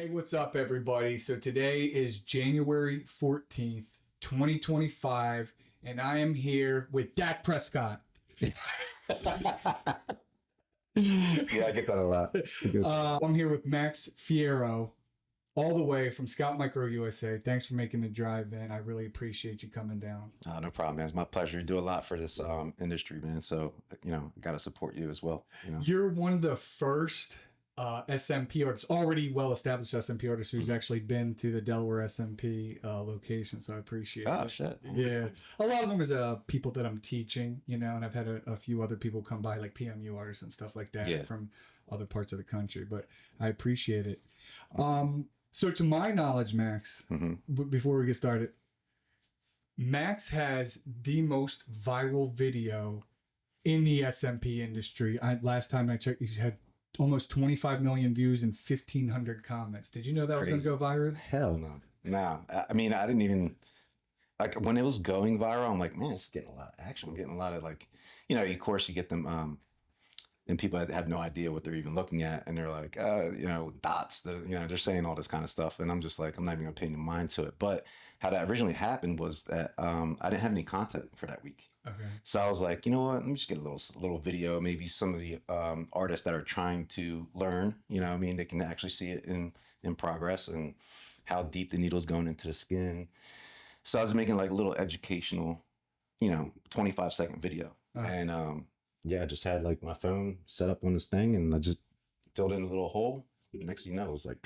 Hey, what's up, everybody? So today is January 14th, 2025, and I am here with Dak Prescott. Yeah, I get that a lot. I'm here with Max Fierro, all the way from Scalp Micro USA. Thanks for making the drive, man. I really appreciate you coming down. No problem, man. It's my pleasure. You do a lot for this industry, man. So, got to support you as well. You're one of the first SMP artists, already well-established SMP artists who's actually been to the Delaware SMP location. So I appreciate it. Oh, shit. Yeah. A lot of them is people that I'm teaching, and I've had a few other people come by, like PMU artists and stuff like that from other parts of the country, but I appreciate it. So to my knowledge, Max, before we get started, Max has the most viral video in the SMP industry. Last time I checked, he had almost 25 million views and 1,500 comments. Did you know that was going to go viral? Hell no. No. I mean, I didn't even, when it was going viral, I'm like, man, it's getting a lot of action. I'm getting a lot of of course you get them, and people have no idea what they're even looking at. And they're like, dots, they're saying all this kind of stuff. And I'm just like, I'm not even going to pay any mind to it. But how that originally happened was that I didn't have any content for that week. Okay. So I was like, you know what? Let me just get a little video. Maybe some of the artists that are trying to learn, they can actually see it in progress and how deep the needle's going into the skin. So I was making like a little educational, 25-second video. And I just had like my phone set up on this thing and I just filled in a little hole. Next thing you know, it was like...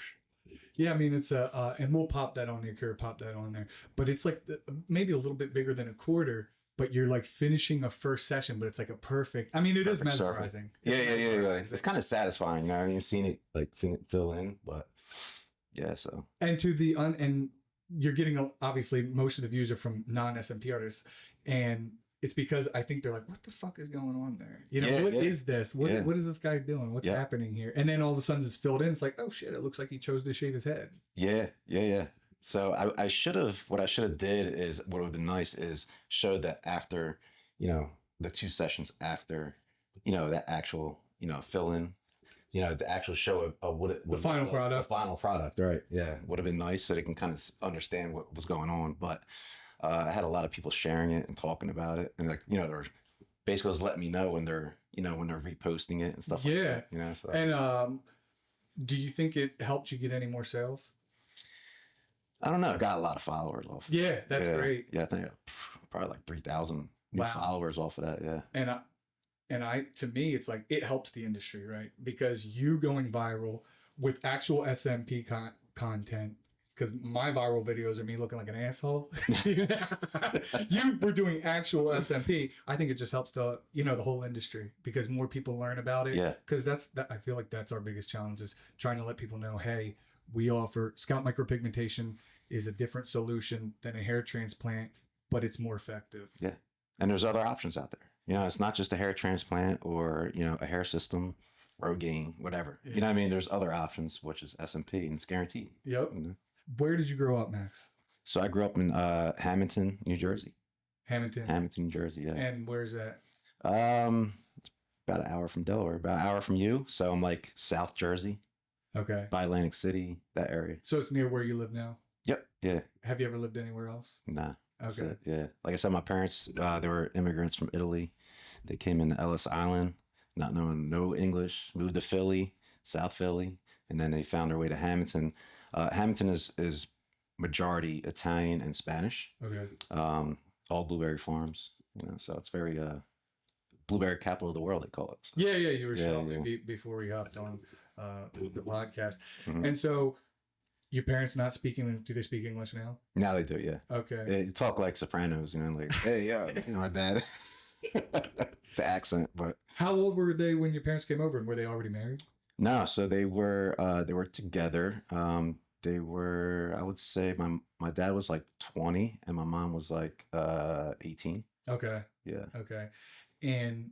Yeah, I mean, it's and we'll pop that on there. But it's like maybe a little bit bigger than a quarter. But you're like finishing a first session, but it's like a perfect. I mean, it is mesmerizing. Yeah. It's kind of satisfying, seeing it like fill in, but yeah. So and and you're getting obviously most of the views are from non-SMP artists, and it's because I think they're like, what the fuck is going on there? What is this? What is this guy doing? What's happening here? And then all of a sudden it's filled in. It's like, oh shit! It looks like he chose to shave his head. Yeah. So what I should have did is what would have been nice is showed that after, the 2 sessions after, that actual, fill in, the actual show of what it the final product. The final product, right? Yeah, would have been nice so they can kind of understand what was going on. But I had a lot of people sharing it and talking about it, and they're basically just letting me know when they're reposting it and stuff like that. So. And do you think it helped you get any more sales? I don't know. I got a lot of followers off. Yeah, that's great. Yeah, I think probably like 3,000 new followers off of that. Yeah. And to me, it's like it helps the industry, right? Because you going viral with actual SMP content. Because my viral videos are me looking like an asshole. You were doing actual SMP. I think it just helps the whole industry because more people learn about it. Yeah. Because I feel like that's our biggest challenge is trying to let people know, hey, we offer scalp micropigmentation is a different solution than a hair transplant, but it's more effective. Yeah. And there's other options out there. It's not just a hair transplant or, a hair system, Rogaine, whatever. Yeah. There's other options, which is SMP and it's guaranteed. Yep. Where did you grow up, Max? So I grew up in Hamilton, New Jersey. Hamilton, New Jersey, yeah. And where's that? It's about an hour from Delaware, about an hour from you. So I'm like South Jersey. Okay. By Atlantic City, that area. So it's near where you live now? Yep. Yeah. Have you ever lived anywhere else? Nah. Okay. Yeah. Like I said, my parents, they were immigrants from Italy. They came into Ellis Island, not knowing no English, moved to Philly, South Philly, and then they found their way to Hamilton. Hamilton is majority Italian and Spanish. Okay. All blueberry farms, so it's very blueberry capital of the world, they call it. So. Yeah, you were showing me before we hopped on the podcast. And so your parents not speaking, do they speak English now? Now they do, yeah. Okay. They talk like Sopranos, like, hey, yeah, my dad. The accent, but. How old were they when your parents came over and were they already married? No, so they were together. They were, I would say my dad was like 20 and my mom was like 18. Okay. Yeah. Okay. And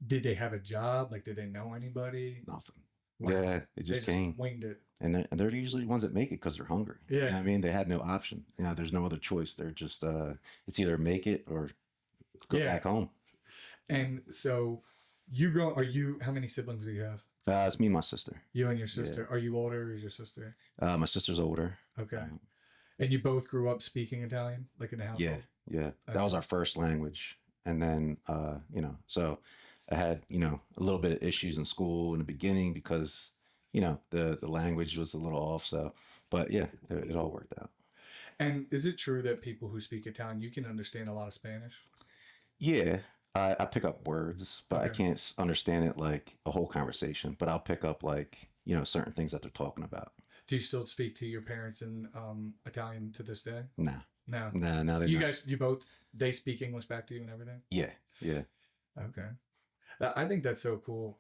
did they have a job? Like, did they know anybody? Nothing. Wow. Yeah, they just came. Winged it. And they're usually the ones that make it because they're hungry. Yeah. They had no option. There's no other choice. They're just, it's either make it or go back home. And so how many siblings do you have? It's me and my sister. You and your sister. Are you older or is your sister? My sister's older. Okay. And you both grew up speaking Italian, like in the household? Yeah. Okay. That was our first language. And then, so I had, a little bit of issues in school in the beginning because, the language was a little off. So, but yeah, it all worked out. And is it true that people who speak Italian, you can understand a lot of Spanish? Yeah. I pick up words, but I can't understand it like a whole conversation, but I'll pick up like, certain things that they're talking about. Do you still speak to your parents in Italian to this day? Nah. No. Nah, not they speak English back to you and everything? Yeah. Okay. I think that's so cool.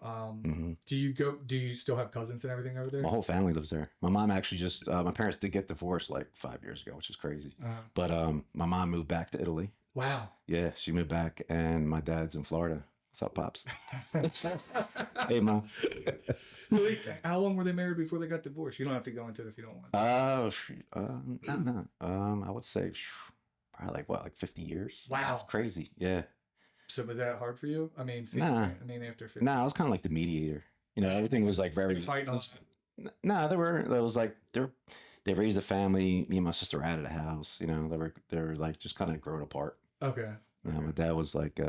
Do you still have cousins and everything over there? My whole family lives there. My mom actually my parents did get divorced like 5 years ago, which is crazy. But my mom moved back to Italy. Wow. Yeah, she moved back and my dad's in Florida. What's up, Pops? Hey, Mom. So how long were they married before they got divorced? You don't have to go into it if you don't want. No. I would say probably like 50 years. Wow. That's crazy. Yeah. So was that hard for you? I mean, after 50. Nah, I was kind of like the mediator. Everything was like very. Fighting on. Nah, there was like they raised a family. Me and my sister were out of the house. They were like just kind of growing apart. Okay. My dad was like,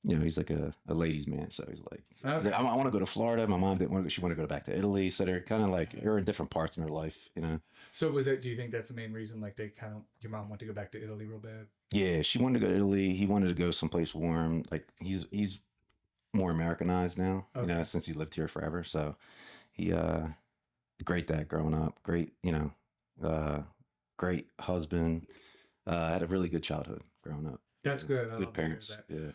he's like a ladies' man. So he's like, I want to go to Florida. My mom didn't want to. She wanted to go back to Italy. So they're kind of like they're in different parts in their life. So do you think that's the main reason? Like your mom wanted to go back to Italy real bad? Yeah, she wanted to go to Italy. He wanted to go someplace warm. Like he's more Americanized now. Since he lived here forever. So he great dad growing up. Great, great husband. Had a really good childhood growing up. That's good. Good parents. Yeah.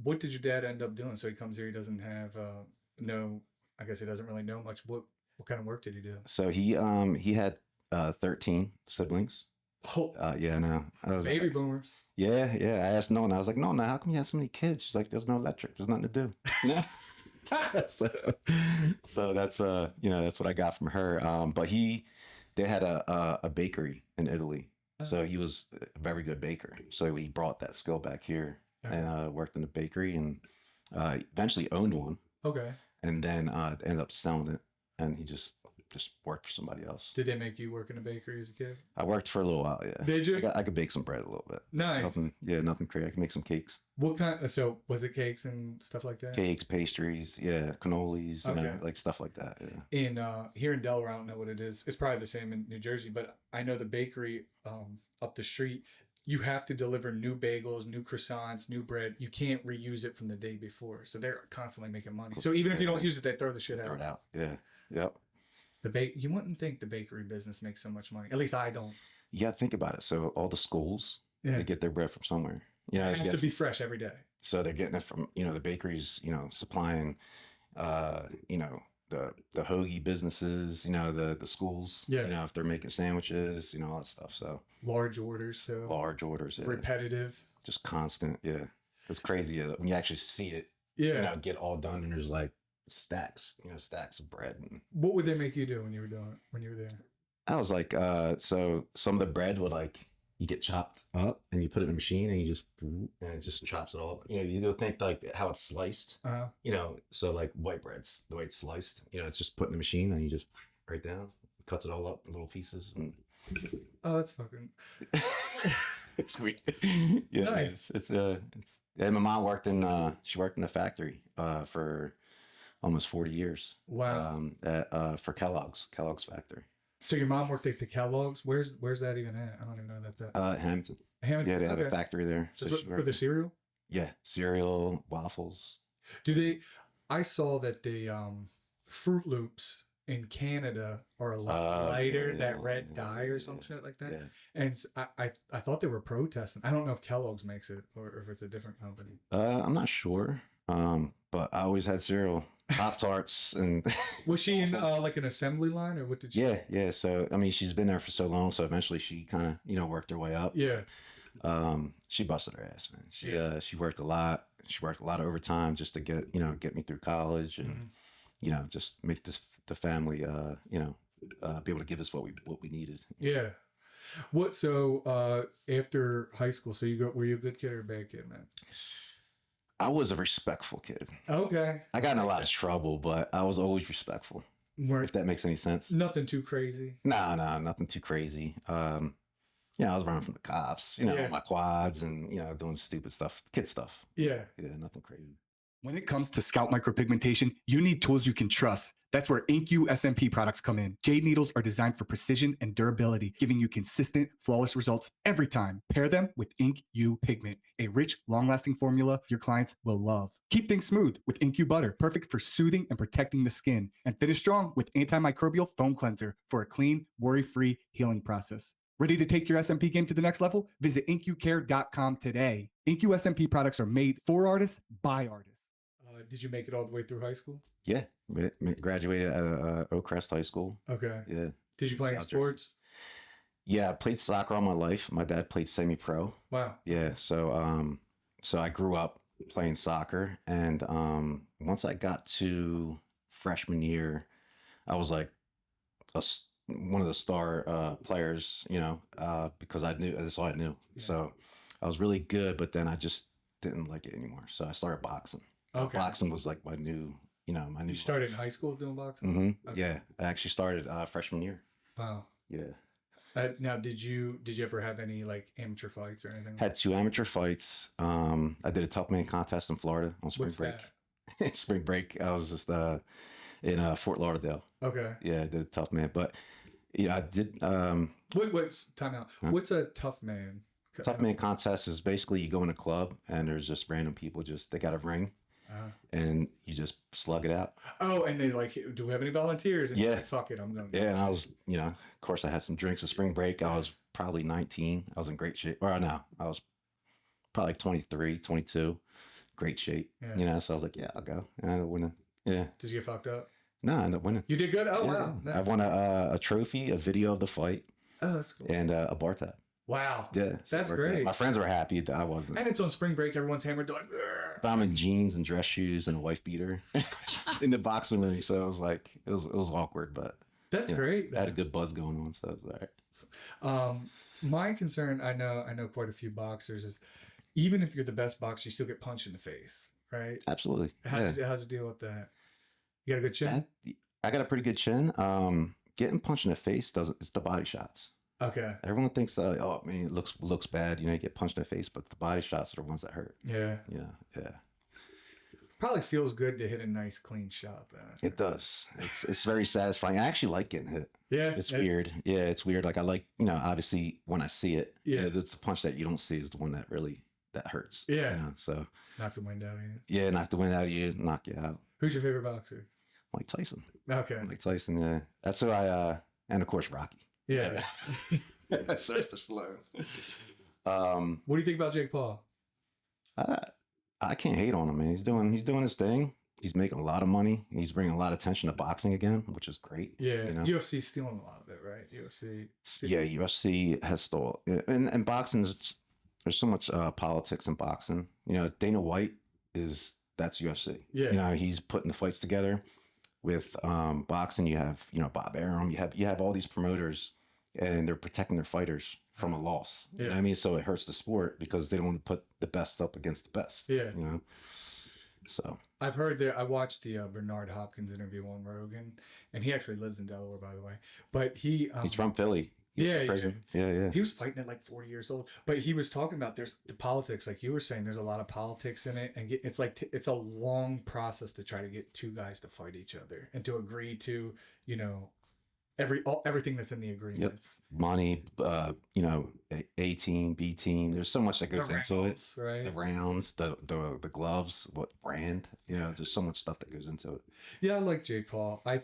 What did your dad end up doing? So he comes here. He doesn't have I guess he doesn't really know much. What kind of work did he do? So he had 13 siblings. Oh, yeah, no. Baby boomers. Yeah. I asked Nona. I was like, Nona, how come you have so many kids? She's like, there's no electric. There's nothing to do. so that's that's what I got from her. But they had a bakery in Italy. So he was a very good baker. So he brought that skill back here and worked in the bakery and eventually owned one. Okay. And then ended up selling it. And he just worked for somebody else. Did they make you work in a bakery as a kid? I worked for a little while, yeah. Did you? I could bake some bread a little bit. Nice. Nothing crazy. I can make some cakes. What kind? So was it cakes and stuff like that? Cakes, pastries, yeah, cannolis, like stuff like that. Yeah. In here in Delaware, I don't know what it is. It's probably the same in New Jersey, but I know the bakery up the street. You have to deliver new bagels, new croissants, new bread. You can't reuse it from the day before, so they're constantly making money. So even if you don't use it, they throw the shit out. Throw it out. Yeah. Yep. You wouldn't think the bakery business makes so much money. At least I don't. You got to think about it. So all the schools, they get their bread from somewhere. It has to be fresh every day. So they're getting it from, the bakeries, supplying, the hoagie businesses, the schools, if they're making sandwiches, all that stuff. So large orders. Yeah. Repetitive. Just constant. Yeah. It's crazy when you actually see it, get all done and there's like stacks of bread. What would they make you do when you were there? I was like, so some of the bread would you get chopped up and you put it in a machine and it just chops it all up. You don't think like how it's sliced, so like white bread's the way it's sliced, it's just put in the machine and you just right down, cuts it all up in little pieces. And oh, that's fucking it's weird. Yeah, nice. It's and my mom worked in the factory for almost 40 years. Wow. For Kellogg's factory. So your mom worked at the Kellogg's. Where's that even at? I don't even know that. Hamilton. Hamilton. Yeah, they have a factory there. So for the cereal? Yeah, cereal, waffles. I saw that the Fruit Loops in Canada are a lot lighter, that red dye or some shit like that. Yeah. And I thought they were protesting. I don't know if Kellogg's makes it or if it's a different company. I'm not sure. But I always had cereal, Pop-Tarts, and was she in like an assembly line or what did you? Yeah. So I mean, she's been there for so long, so eventually she kind of worked her way up. Yeah. She busted her ass, man. She worked a lot. She worked a lot of overtime just to get me through college and just make the family be able to give us what we needed. Yeah. So after high school, were you a good kid or a bad kid, man? I was a respectful kid. Okay. I got in a lot of trouble, but I was always respectful. If that makes any sense. Nothing too crazy. No, nothing too crazy. I was running from the cops, on my quads and, doing stupid stuff, kid stuff. Yeah. Yeah, nothing crazy. When it comes to scalp micropigmentation, you need tools you can trust. That's where InkU SMP products come in. Jade needles are designed for precision and durability, giving you consistent, flawless results every time. Pair them with InkU Pigment, a rich, long-lasting formula your clients will love. Keep things smooth with InkU Butter, perfect for soothing and protecting the skin. And finish strong with antimicrobial foam cleanser for a clean, worry-free healing process. Ready to take your SMP game to the next level? Visit inkucare.com today. InkU SMP products are made for artists by artists. Did you make it all the way through high school? Yeah, graduated at Oak Crest High School. Okay. Yeah. Did you play any sports? Yeah, I played soccer all my life. My dad played semi-pro. Wow. Yeah, so I grew up playing soccer, and once I got to freshman year, I was like one of the star players, because I knew that's all I knew. Yeah. So I was really good, but then I just didn't like it anymore. So I started boxing. Okay. Boxing was like my new, You started in high school doing boxing? Mm-hmm. Okay. Yeah, I actually started freshman year. Wow. Yeah. Now, did you ever have any like amateur fights or anything? Had 2 amateur fights. I did a tough man contest in Florida on spring break. That? Spring break, I was just in Fort Lauderdale. Okay. Yeah, I did a tough man, but I did. What's time out? Huh? What's a tough man? Tough man contest is basically you go in a club and there's just random people they got a ring. And you just slug it out. Oh, and they like, do we have any volunteers? And yeah. Like, fuck it, I'm going. Yeah, and I was, of course I had some drinks at spring break. I was probably 19. I was in great shape. Or no, I was probably like 23, 22. Great shape. Yeah. So I was like, yeah, I'll go. And I ended up winning. Yeah. Did you get fucked up? No, I ended up winning. You did good? Oh, yeah. Wow. Nice. I won a trophy, a video of the fight. Oh, that's cool. And a bar tab. Wow. Yeah. So that's great. My friends were happy that I wasn't. And it's on spring break. Everyone's hammered. They're like, but I'm in jeans and dress shoes and a wife beater in the boxing ring. So it was like, it was awkward, but. That's great. I had a good buzz going on. So it was all right. My concern, I know quite a few boxers, is even if you're the best boxer, you still get punched in the face, right? Absolutely. How'd you deal with that? You got a good chin? I got a pretty good chin. Getting punched in the face it's the body shots. Okay. Everyone thinks that, it looks bad. You get punched in the face, but the body shots are the ones that hurt. Yeah. Yeah. Probably feels good to hit a nice clean shot though. It does. It's very satisfying. I actually like getting hit. Yeah. It's weird. Yeah, it's weird. Like I like, obviously when I see it, it's the punch that you don't see is the one that hurts. Yeah. So knock the wind out of you. Yeah, knock the wind out of you, knock you out. Who's your favorite boxer? Mike Tyson. Okay. Mike Tyson, yeah. That's who and of course Rocky. Yeah. Starts to slow. What do you think about Jake Paul? I can't hate on him, man. He's doing his thing. He's making a lot of money. He's bringing a lot of attention to boxing again, which is great. Yeah. UFC's stealing a lot of it, right? UFC. Yeah, UFC has stolen. And boxing, there's so much politics in boxing. Dana White that's UFC. Yeah. He's putting the fights together. With boxing, you have Bob Arum. You have all these promoters, and they're protecting their fighters from a loss. Yeah. You know what I mean? So it hurts the sport because they don't want to put the best up against the best. Yeah. So I've heard that. I watched the Bernard Hopkins interview on Rogan, and he actually lives in Delaware, by the way. But he's from Philly. Yeah. He was fighting at like 40 years old, but he was talking about there's the politics, like you were saying. There's a lot of politics in it, and it's like it's a long process to try to get 2 guys to fight each other and to agree to everything that's in the agreements. Yep. Money, A team, B team. There's so much that goes into it. Right. The rounds, the gloves, what brand. There's so much stuff that goes into it. Yeah, I like Jake Paul. I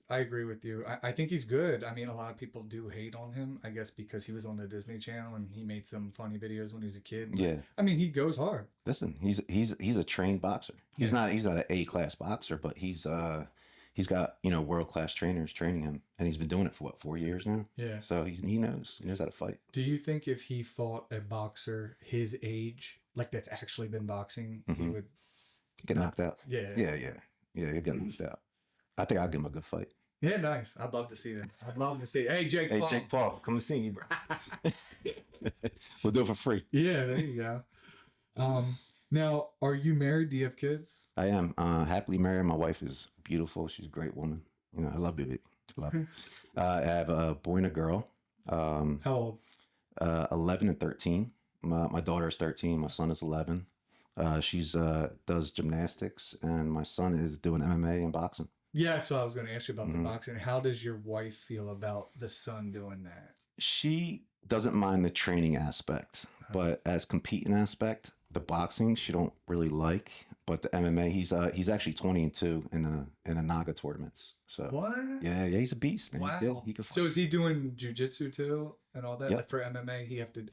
agree with you. I think he's good. I mean, a lot of people do hate on him, I guess, because he was on the Disney Channel and he made some funny videos when he was a kid. Yeah. I mean, he goes hard. Listen, he's a trained boxer. He's not an A-class boxer, but he's got world-class trainers training him, and he's been doing it for 4 years now. Yeah. So he knows how to fight. Do you think if he fought a boxer his age, like that's actually been boxing, he would get knocked out? Yeah. He'd get knocked out. I think I'll give him a good fight. Yeah, nice. I'd love to see that. Hey, Jake Paul. Hey, Jake Paul, come to see me, bro. We'll do it for free. Yeah, there you go. Now, are you married? Do you have kids? I am happily married. My wife is beautiful. She's a great woman. You know, I love it. I have a boy and a girl. How old? 11 and 13. My daughter is 13. My son is 11. She's does gymnastics, and my son is doing MMA and boxing. Yeah, so I was going to ask you about the boxing. How does your wife feel about the son doing that? She doesn't mind the training aspect, but as competing aspect, the boxing she don't really like. But the MMA, he's actually 20-2 in the Naga tournaments. So What? yeah, he's a beast, man. Wow. He's good. He can fight. So is he doing jujitsu too and all that? Yep. Like for MMA, he have to.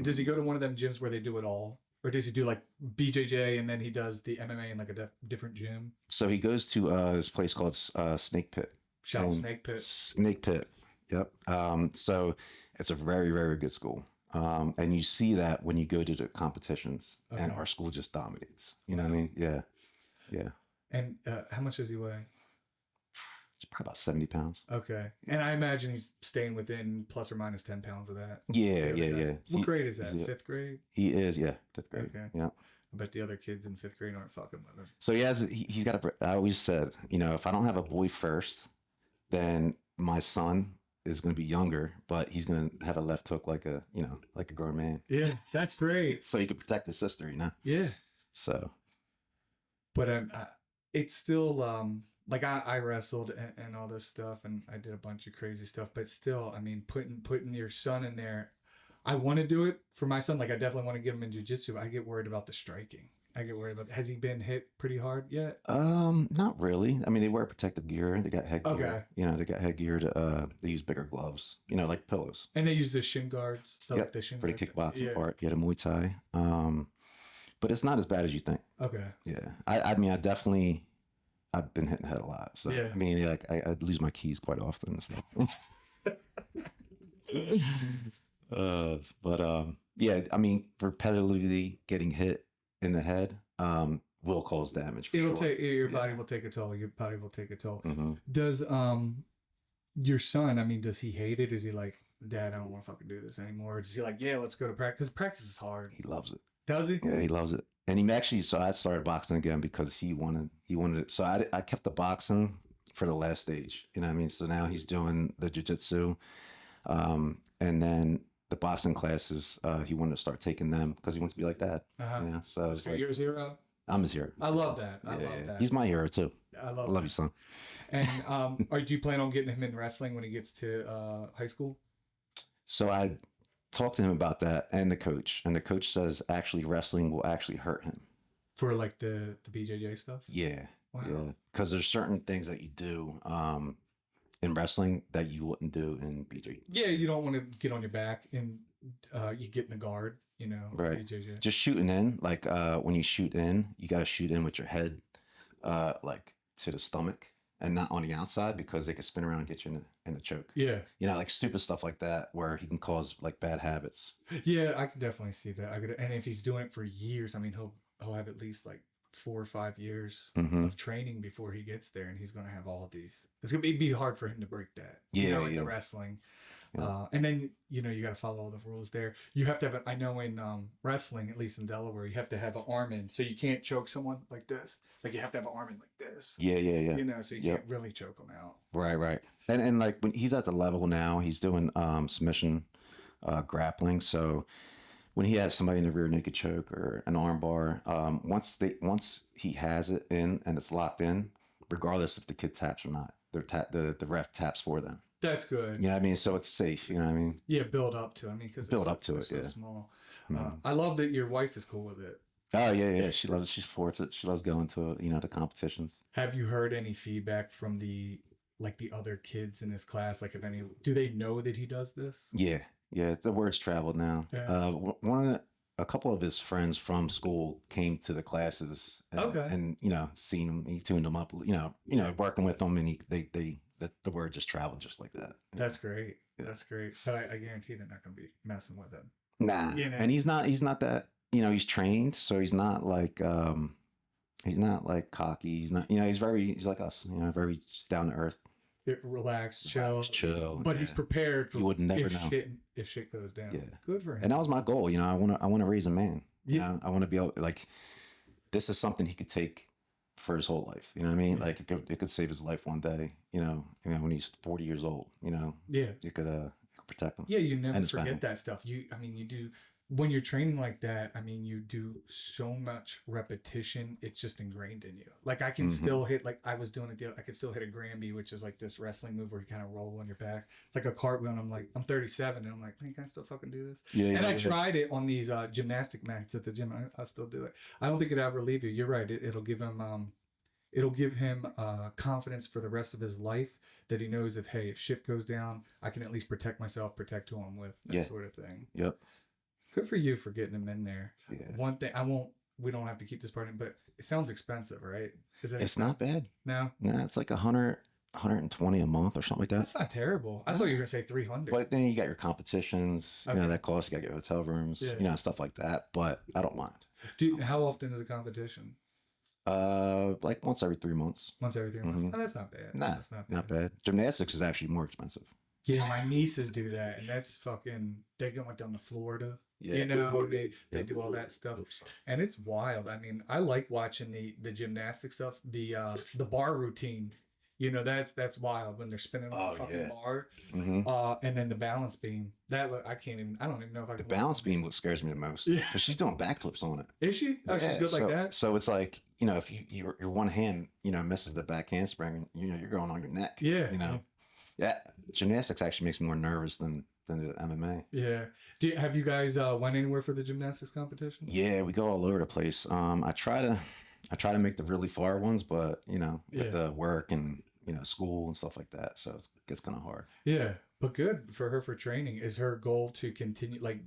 Does he go to one of them gyms where they do it all, or does he do like BJJ and then he does the MMA in like a different gym? So he goes to this place called Snake Pit. Snake Pit. Snake Pit. Yep. So it's a very, very good school. And you see that when you go to the competitions, and our school just dominates. You know what I mean? Yeah. Yeah. And how much does he weigh? It's probably about 70 pounds. Okay. And I imagine he's staying within plus or minus 10 pounds of that. Yeah. What grade is that? Fifth grade? He is, yeah. Fifth grade. Okay. Yeah. I bet the other kids in fifth grade aren't fucking with him. So he's got I always said, you know, if I don't have a boy first, then my son is going to be younger, but he's going to have a left hook like a grown man. Yeah, that's great. So he could protect his sister, you know? Yeah. So. But it's still, like I wrestled and all this stuff, and I did a bunch of crazy stuff, but still, I mean, putting your son in there, I want to do it for my son. Like I definitely want to get him in jiu-jitsu. I get worried about the striking. I get worried about, has he been hit pretty hard yet? Not really. I mean, they wear protective gear. They got headgear. Okay. You know, they got headgear to, they use bigger gloves, you know, like pillows. And they use the shin guards. Yep, the shin for the guard. kickboxing part. Yeah, the Muay Thai. But it's not as bad as you think. Okay. Yeah. I mean, I've been hitting the head a lot. So, yeah. I mean, like, I lose my keys quite often and stuff. Yeah, I mean, repetitively getting hit in the head will cause damage. It'll take your body will take a toll. Your body will take a toll. Mm-hmm. Does your son? I mean, does he hate it? Is he like, Dad, I don't want to fucking do this anymore? Or is he like, yeah, let's go to practice? Because practice is hard. He loves it. Does he? Yeah, he loves it. And he actually, so I started boxing again because he wanted it. So I kept the boxing for the last stage. You know what I mean? So now he's doing the jiu-jitsu. And then the boxing classes, he wanted to start taking them because he wants to be like that. Yeah. So it's like, you're his hero? I'm his hero. I love that. I love that. He's my hero too. I love you, son. And do you plan on getting him in wrestling when he gets to high school? So I talked to him about that and the coach says actually wrestling will actually hurt him. For like the BJJ stuff? Yeah. Wow. Yeah. Because there's certain things that you do in wrestling that you wouldn't do in BJJ. Yeah, you don't want to get on your back and you get in the guard, you know. Right. BJJ. Just shooting in, like when you shoot in, you got to shoot in with your head like to the stomach and not on the outside because they could spin around and get you in the choke. Yeah. You know, like stupid stuff like that where he can cause like bad habits. Yeah, I can definitely see that. And if he's doing it for years, I mean, he'll have at least like 4 or 5 years of training before he gets there, and he's going to have all of these. It'd be hard for him to break that. Yeah, in the wrestling. Yeah. And then, you know, you got to follow all the rules there. You have to have, I know in wrestling, at least in Delaware, you have to have an arm in. So you can't choke someone like this. Like you have to have an arm in like this. Yeah. You know, so you can't really choke them out. Right. And like when he's at the level now, he's doing submission grappling. So when he has somebody in the rear naked choke or an arm bar, once he has it in and it's locked in, regardless if the kid taps or not, the ref taps for them. That's good. You know what I mean? So it's safe. You know what I mean? Yeah, build up to it. I mean, because it's so small. I love that your wife is cool with it. Oh yeah. She supports it. She loves going to the competitions. Have you heard any feedback from the other kids in his class? Like, do they know that he does this? Yeah. The word's traveled now. Yeah. A couple of his friends from school came to the classes. And seen him. He tuned them up. Working with them, and the word just traveled just like that. That's great. Yeah. That's great. But I guarantee they're not going to be messing with him. Nah. And he's not that, he's trained. So he's not like cocky. He's not, he's like us, very down to earth. Relaxed, chill. But he's prepared for you would never know if shit goes down. Yeah. Good for him. And that was my goal. I want to raise a man. You know, I want to be able, like, this is something he could take for his whole life. You know what I mean? Yeah. Like it could save his life one day, you know, when he's 40 years old, you know, it could protect him. Yeah. You never forget that stuff. You do, when you're training like that, I mean, you do so much repetition. It's just ingrained in you. Like I can still hit, like I was doing it, I could still hit a Granby, which is like this wrestling move where you kind of roll on your back. It's like a cartwheel. And I'm 37 and I'm like, man, can I still fucking do this? Yeah. And I tried it on these gymnastic mats at the gym. I still do it. I don't think it'll ever leave you. You're right. It'll give him confidence for the rest of his life, that he knows if shift goes down, I can at least protect myself, protect who I'm with, that sort of thing. Yep. Good for you for getting him in there. Yeah. One thing we don't have to keep this part in, but it sounds expensive, right? It's not bad. No, it's like 120 a month or something like that. That's not terrible. I thought you were gonna say 300. But then you got your competitions, you know, that cost. You got your hotel rooms, you know, stuff like that. But I don't mind. How often is a competition? Like once every 3 months. Once every 3 months. Oh, that's not bad. Nah, that's not bad. Gymnastics is actually more expensive. Yeah, my nieces do that, and that's fucking. They went down to Florida. Yeah. You know, they do all that stuff, and it's wild. I mean, I like watching the gymnastic stuff, the bar routine. You know, that's wild when they're spinning on the fucking bar, and then the balance beam. I don't even know if I can. The balance beam what scares me the most. Yeah, because she's doing backflips on it. Is she? Oh, she's good like that. So it's like, you know, if your one hand, you know, misses the back handspring, you know, you're going on your neck. Yeah. You know, gymnastics actually makes me more nervous than the MMA. Yeah. Have you guys went anywhere for the gymnastics competition? Yeah, we go all over the place. I try to make the really far ones, but you know, with the work and, you know, school and stuff like that, so it gets kind of hard. Yeah, but good for her for training. Is her goal to continue? Like,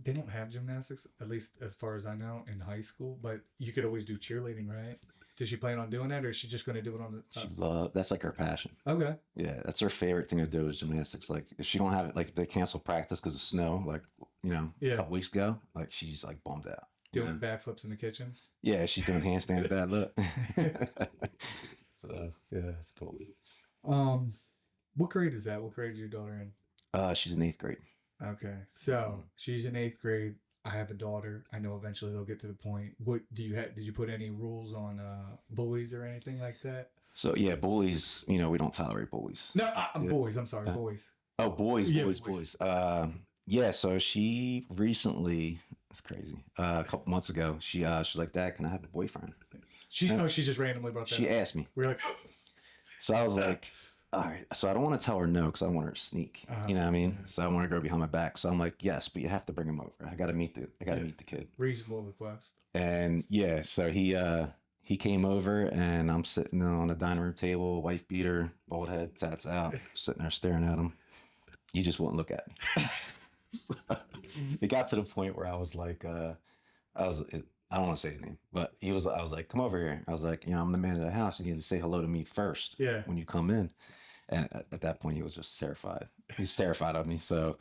they don't have gymnastics, at least as far as I know, in high school. But you could always do cheerleading, right? Does she plan on doing that, or is she just going to do it on the? That's like her passion. Okay. Yeah, that's her favorite thing to do is gymnastics. Like if she don't have it, like they cancel practice because of snow, like, you know, a couple weeks ago, like she's like bummed out. Doing backflips in the kitchen. Yeah, she's doing handstands. That look. So yeah, it's cool. What grade is that? What grade is your daughter in? She's in 8th grade. Okay, so she's in 8th grade. I have a daughter. I know eventually they'll get to the point. What did you put any rules on bullies or anything like that? So yeah, bullies. You know, we don't tolerate bullies. No, boys. I'm sorry, boys. Oh, boys. Yeah. So she recently. It's crazy. A couple months ago, she's like, "Dad, can I have a boyfriend?" She just randomly brought that. She asked me. We're like, so I was like, all right. So I don't want to tell her no because I want her to sneak. You know what I mean? So I want her to go behind my back. So I'm like, yes, but you have to bring him over. I got to meet the kid. Reasonable request. And yeah, so he came over and I'm sitting on the dining room table, wife beater, bald head, tats out, sitting there staring at him. You just won't look at me. So it got to the point where I was like, I don't want to say his name, but I was like, come over here. I was like, you know, I'm the man of the house. You need to say hello to me first when you come in. And at that point, he was just terrified. He's terrified of me. So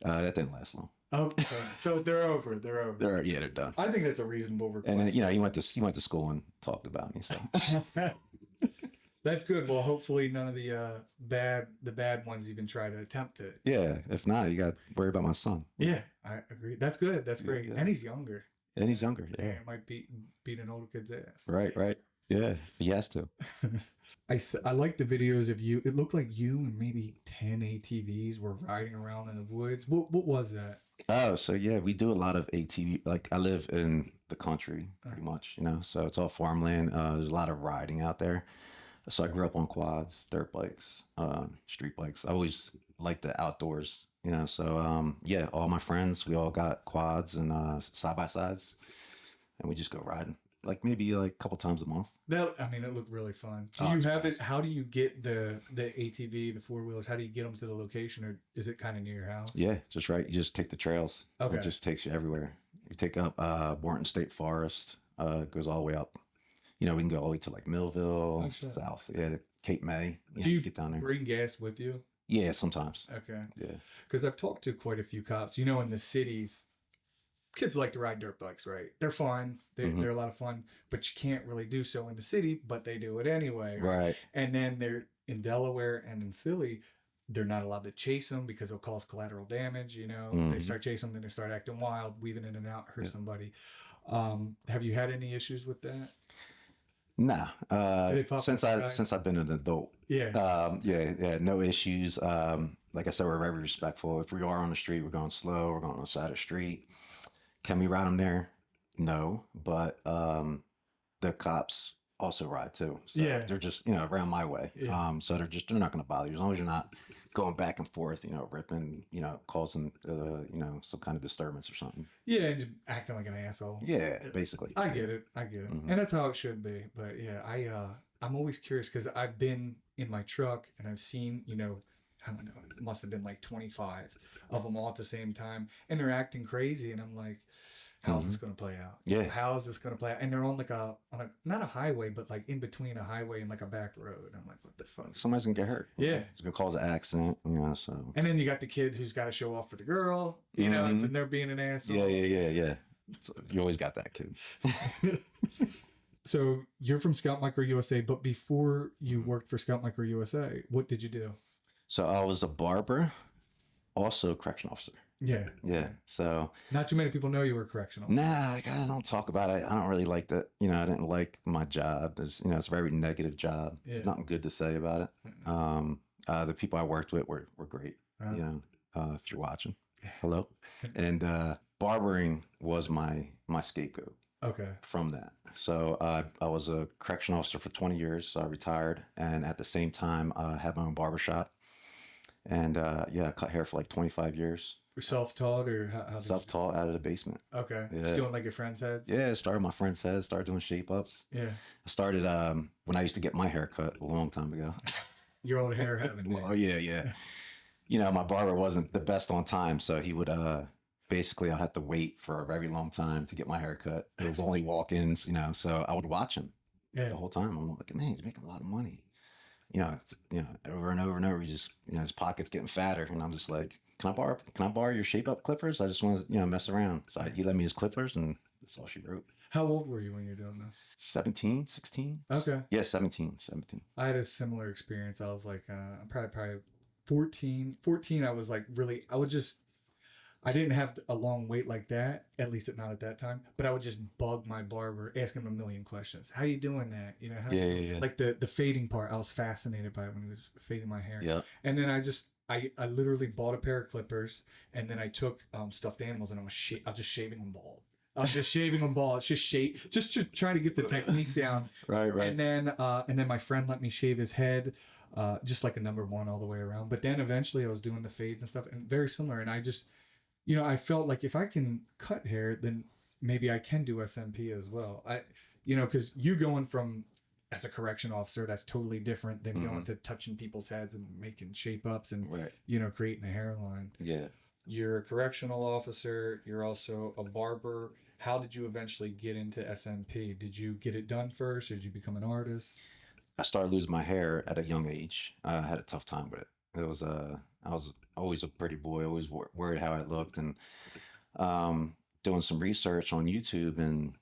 that didn't last long. Okay. So they're over. They're done. I think that's a reasonable request. And then, you know, he went to school and talked about me. So that's good. Well, hopefully none of the bad ones even try to attempt it. Yeah. If not, you got to worry about my son. Yeah, I agree. That's good. That's great. Yeah. And he's younger. And he's younger. Yeah. It might beat an older kid's ass. Right. Yeah, he has to. I like the videos of you. It looked like you and maybe 10 ATVs were riding around in the woods. What was that? Oh, so yeah, we do a lot of ATV. Like I live in the country pretty much, you know, so it's all farmland. There's a lot of riding out there. So I grew up on quads, dirt bikes, street bikes. I always liked the outdoors. You know, so yeah, all my friends, we all got quads and side-by-sides, and we just go riding, like maybe like a couple times a month. It looked really fun. Do you have it? How do you get the ATV, the four-wheelers? How do you get them to the location, or is it kind of near your house? Yeah, just right. You just take the trails. Okay. It just takes you everywhere. You take up Boynton State Forest, goes all the way up. You know, we can go all the way to like Millville, south, Cape May. Do you get down there? Bring gas with you? Yeah, sometimes. Okay. Yeah. Because I've talked to quite a few cops. You know, in the cities, kids like to ride dirt bikes, right? They're fun. They're a lot of fun, but you can't really do so in the city, but they do it anyway. Right. And then they're in Delaware and in Philly, they're not allowed to chase them because it'll cause collateral damage. You know, if they start chasing them, then they start acting wild, weaving in and out, hurt somebody. Have you had any issues with that? Nah. Did they pop Since up, guys? I've been an adult. Yeah. Yeah, no issues. Like I said, we're very respectful. If we are on the street, we're going slow. We're going on the side of the street. Can we ride them there? No, but the cops also ride too. So Yeah. they're just, you know, around my way. Yeah. So they're not going to bother you as long as you're not going back and forth, you know, ripping, you know, causing, you know, some kind of disturbance or something. Yeah, and just acting like an asshole. Yeah, basically. I get it. And that's how it should be. But yeah, I'm always curious because I've been in my truck and I've seen, you know, I don't know, it must have been like 25 of them all at the same time, and they're acting crazy, and I'm like, how's this going to play out? Yeah. How is this going to play out? And they're on like not a highway, but like in between a highway and like a back road. I'm like, what the fuck? Somebody's gonna get hurt. Yeah. It's gonna cause an accident, you know, so. And then you got the kid who's got to show off for the girl, you know, and they're being an asshole. Yeah. So you always got that kid. So you're from Scalp Micro USA, but before you worked for Scalp Micro USA, what did you do? So I was a barber, also a correction officer. Yeah. Yeah. So Not too many people know you were correctional. nah, like, I don't talk about it. I don't really like that. You know, I didn't like my job. It's, you know, it's a very negative job. Yeah. There's nothing good to say about it. The people I worked with were great. You know, if you're watching, hello. And barbering was my scapegoat. Okay. From that. So I was a correction officer for 20 years. So I retired, and at the same time, I had my own barbershop. And I cut hair for like 25 years. Self-taught or how Self-taught out of the basement. Okay. Yeah. Just doing like your friend's heads? Yeah, I started my friend's head, started doing shape-ups. Yeah. I started when I used to get my hair cut a long time ago. Your old hair having Oh, yeah. You know, my barber wasn't the best on time, so he would basically I'd have to wait for a very long time to get my hair cut. It was only walk-ins, you know, so I would watch him the whole time. I'm like, man, he's making a lot of money. You know, over and over and over, he just, you know, his pocket's getting fatter, and I'm just like, can I borrow your shape-up clippers? I just want to, you know, mess around. So he let me his clippers, and that's all she wrote. How old were you when you were doing this? 17, 16. Okay. Yeah, 17. I had a similar experience. I was like, probably 14. 14, I was like really, I didn't have a long wait like that, at least not at that time, but I would just bug my barber, ask him a million questions. How you doing that? You know, Yeah. Like the fading part, I was fascinated by it when he was fading my hair. Yeah. And then I literally bought a pair of clippers, and then I took stuffed animals, and I was just shaving them bald. I was just shaving them bald. Just to try to get the technique down. Right. And then my friend let me shave his head, just like a number one all the way around. But then eventually I was doing the fades and stuff, and very similar. And I just, you know, I felt like if I can cut hair, then maybe I can do SMP as well. Because you going from as a correction officer, that's totally different than going to touching people's heads and making shape ups and, you know, creating a hairline. Yeah. You're a correctional officer. You're also a barber. How did you eventually get into SMP? Did you get it done first, or did you become an artist? I started losing my hair at a young age. I had a tough time with it. It was I was always a pretty boy, always worried how I looked, and doing some research on YouTube, and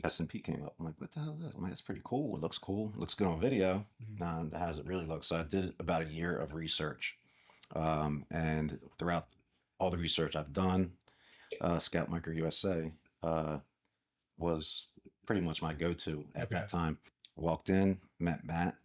SMP came up. I'm like, what the hell is this? I'm like, that's pretty cool. It looks cool. It looks good on video. How does it really look? So I did about a year of research, and throughout all the research I've done, Scalp Micro USA was pretty much my go-to at that time. Walked in, met Matt,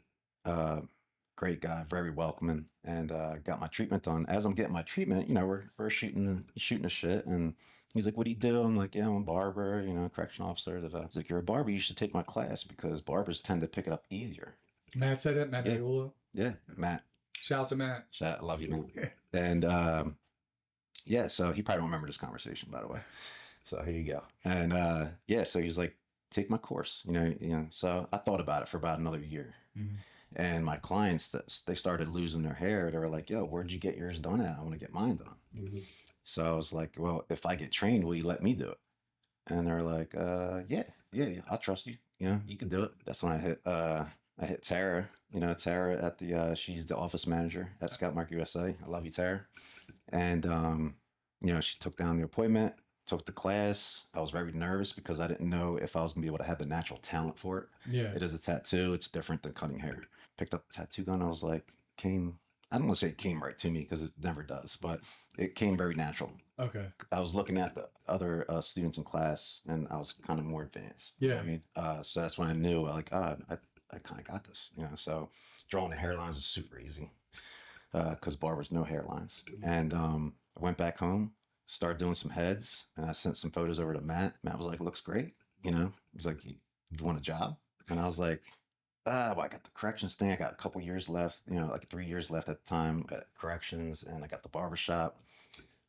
great guy, very welcoming, and got my treatment done. As I'm getting my treatment, you know, we're shooting the shit, and he's like, what do you do? I'm like, yeah, I'm a barber, you know, correction officer. He's like, you're a barber, you should take my class, because barbers tend to pick it up easier. Matt said it, Matt Ayula. Yeah, Matt. Shout out to Matt. I love you, man. And so he probably don't remember this conversation, by the way. So here you go. And so he's like, take my course, you know. So I thought about it for about another year. And my clients, they started losing their hair. They were like, yo, where'd you get yours done at? I want to get mine done. So I was like, well, if I get trained, will you let me do it? And they're like, yeah, I'll trust you. You know, you can do it. That's when I hit Tara, you know, Tara at the, she's the office manager at Scalp Micro USA. I love you, Tara. And, you know, she took down the appointment, took the class. I was very nervous because I didn't know if I was going to be able to have the natural talent for it. Yeah. It is a tattoo. It's different than cutting hair. Picked up the tattoo gun. I was like, came I don't want to say it came right to me because it never does, but it came very natural. Okay. I was looking at the other students in class, and I was kind of more advanced. You know what I mean, so that's when I knew, like, I kind of got this. So drawing the hairlines was super easy because barbers know hairlines. And I went back home, started doing some heads, and I sent some photos over to Matt. Matt was like, "Looks great." He's like, "You want a job?" And I was like, well, I got the corrections thing. I got a couple years left, like 3 years left at the time at corrections, and I got the barbershop.